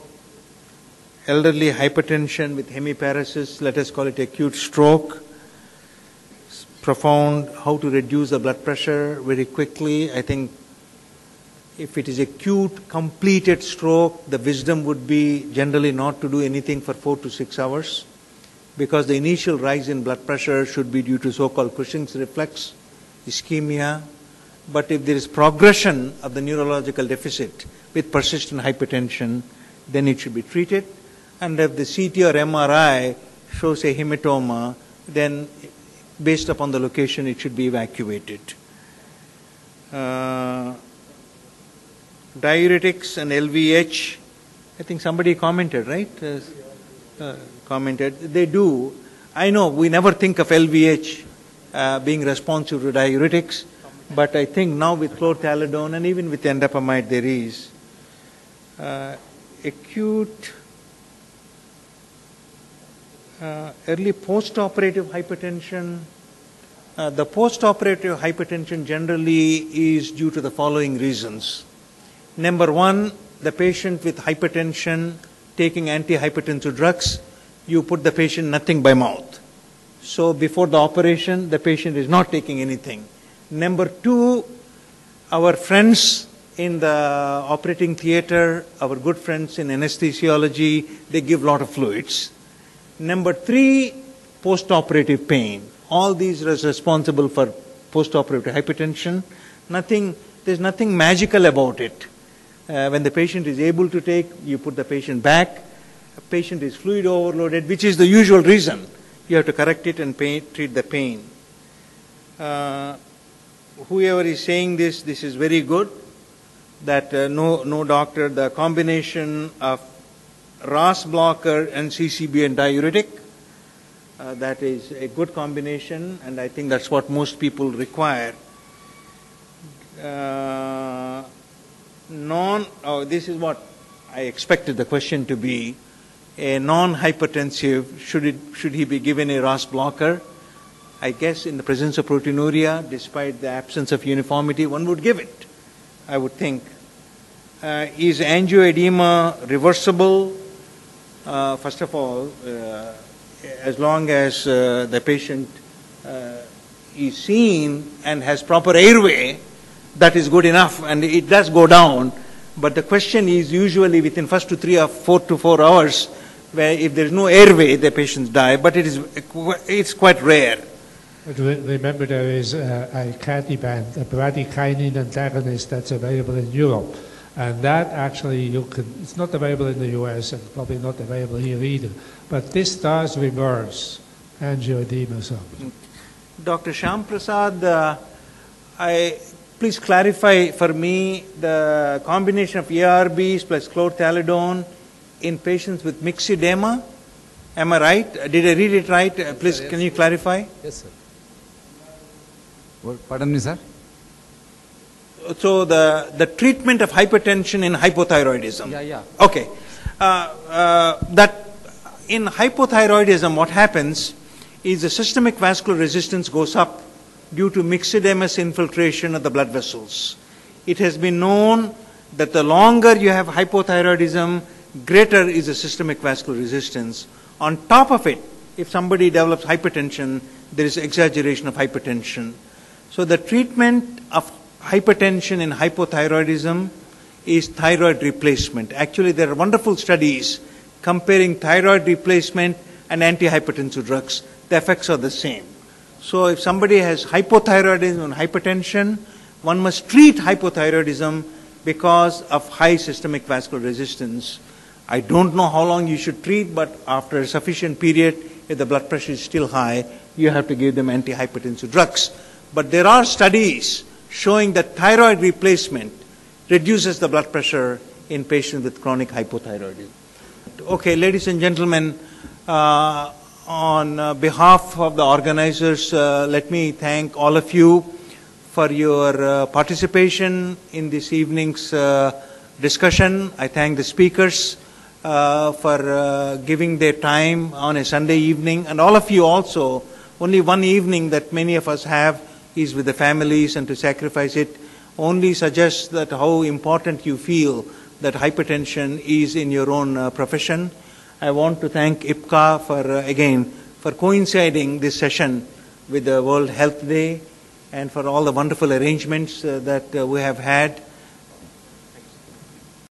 elderly hypertension with hemiparesis, let us call it acute stroke. Profound, how to reduce the blood pressure very quickly. I think if it is acute, completed stroke, the wisdom would be generally not to do anything for 4 to 6 hours, because the initial rise in blood pressure should be due to so-called Cushing's reflex, ischemia. But if there is progression of the neurological deficit with persistent hypertension, then it should be treated. And if the CT or MRI shows a hematoma, then based upon the location, it should be evacuated. Diuretics and LVH, I think somebody commented, right? Commented. They do. I know we never think of LVH being responsive to diuretics, but I think now with chlorthalidone and even with endopamide there is. Acute early post-operative hypertension. The post-operative hypertension generally is due to the following reasons. Number one, the patient with hypertension taking antihypertensive drugs, you put the patient nothing by mouth. So before the operation, the patient is not taking anything. Number two, our friends in the operating theater, our good friends in anesthesiology, they give a lot of fluids. Number three, post-operative pain. All these are responsible for post-operative hypertension. There's nothing magical about it. When the patient is able to take, you put the patient back. A patient is fluid overloaded, which is the usual reason. You have to correct it and treat the pain. Whoever is saying this is very good. That no doctor, the combination of RAS blocker and CCB and diuretic, that is a good combination, and I think that's what most people require. This is what I expected the question to be. A non-hypertensive, should he be given a RAS blocker? I guess in the presence of proteinuria, despite the absence of uniformity, one would give it, I would think. Is angioedema reversible? First of all, as long as the patient is seen and has proper airway, that is good enough, and it does go down. But the question is usually within first to 3 or 4 to 4 hours, where if there is no airway, the patients die. But it's quite rare. But remember, there is a Catiban, a bradykinin antagonist that's available in Europe. And that actually, it's not available in the US and probably not available here either. But this does reverse angioedema. Dr. Shyam Prasad, please clarify for me the combination of ARBs plus chlorthalidone in patients with mixed edema. Am I right? Did I read it right? Please, can you clarify? Yes, sir. Pardon me, sir? So the treatment of hypertension in hypothyroidism. Yeah. Okay. That in hypothyroidism, what happens is the systemic vascular resistance goes up due to myxomatous infiltration of the blood vessels. It has been known that the longer you have hypothyroidism, greater is the systemic vascular resistance. On top of it, if somebody develops hypertension, there is exaggeration of hypertension. So the treatment of hypertension in hypothyroidism is thyroid replacement. Actually, there are wonderful studies comparing thyroid replacement and antihypertensive drugs. The effects are the same. So if somebody has hypothyroidism and hypertension, one must treat hypothyroidism because of high systemic vascular resistance. I don't know how long you should treat, but after a sufficient period, if the blood pressure is still high, you have to give them antihypertensive drugs. But there are studies showing that thyroid replacement reduces the blood pressure in patients with chronic hypothyroidism. Okay, ladies and gentlemen, on behalf of the organizers, let me thank all of you for your participation in this evening's discussion. I thank the speakers for giving their time on a Sunday evening, and all of you also. Only one evening that many of us have is with the families, and to sacrifice it only suggests that how important you feel that hypertension is in your own profession. I want to thank IPCA for coinciding this session with the World Health Day, and for all the wonderful arrangements that we have had.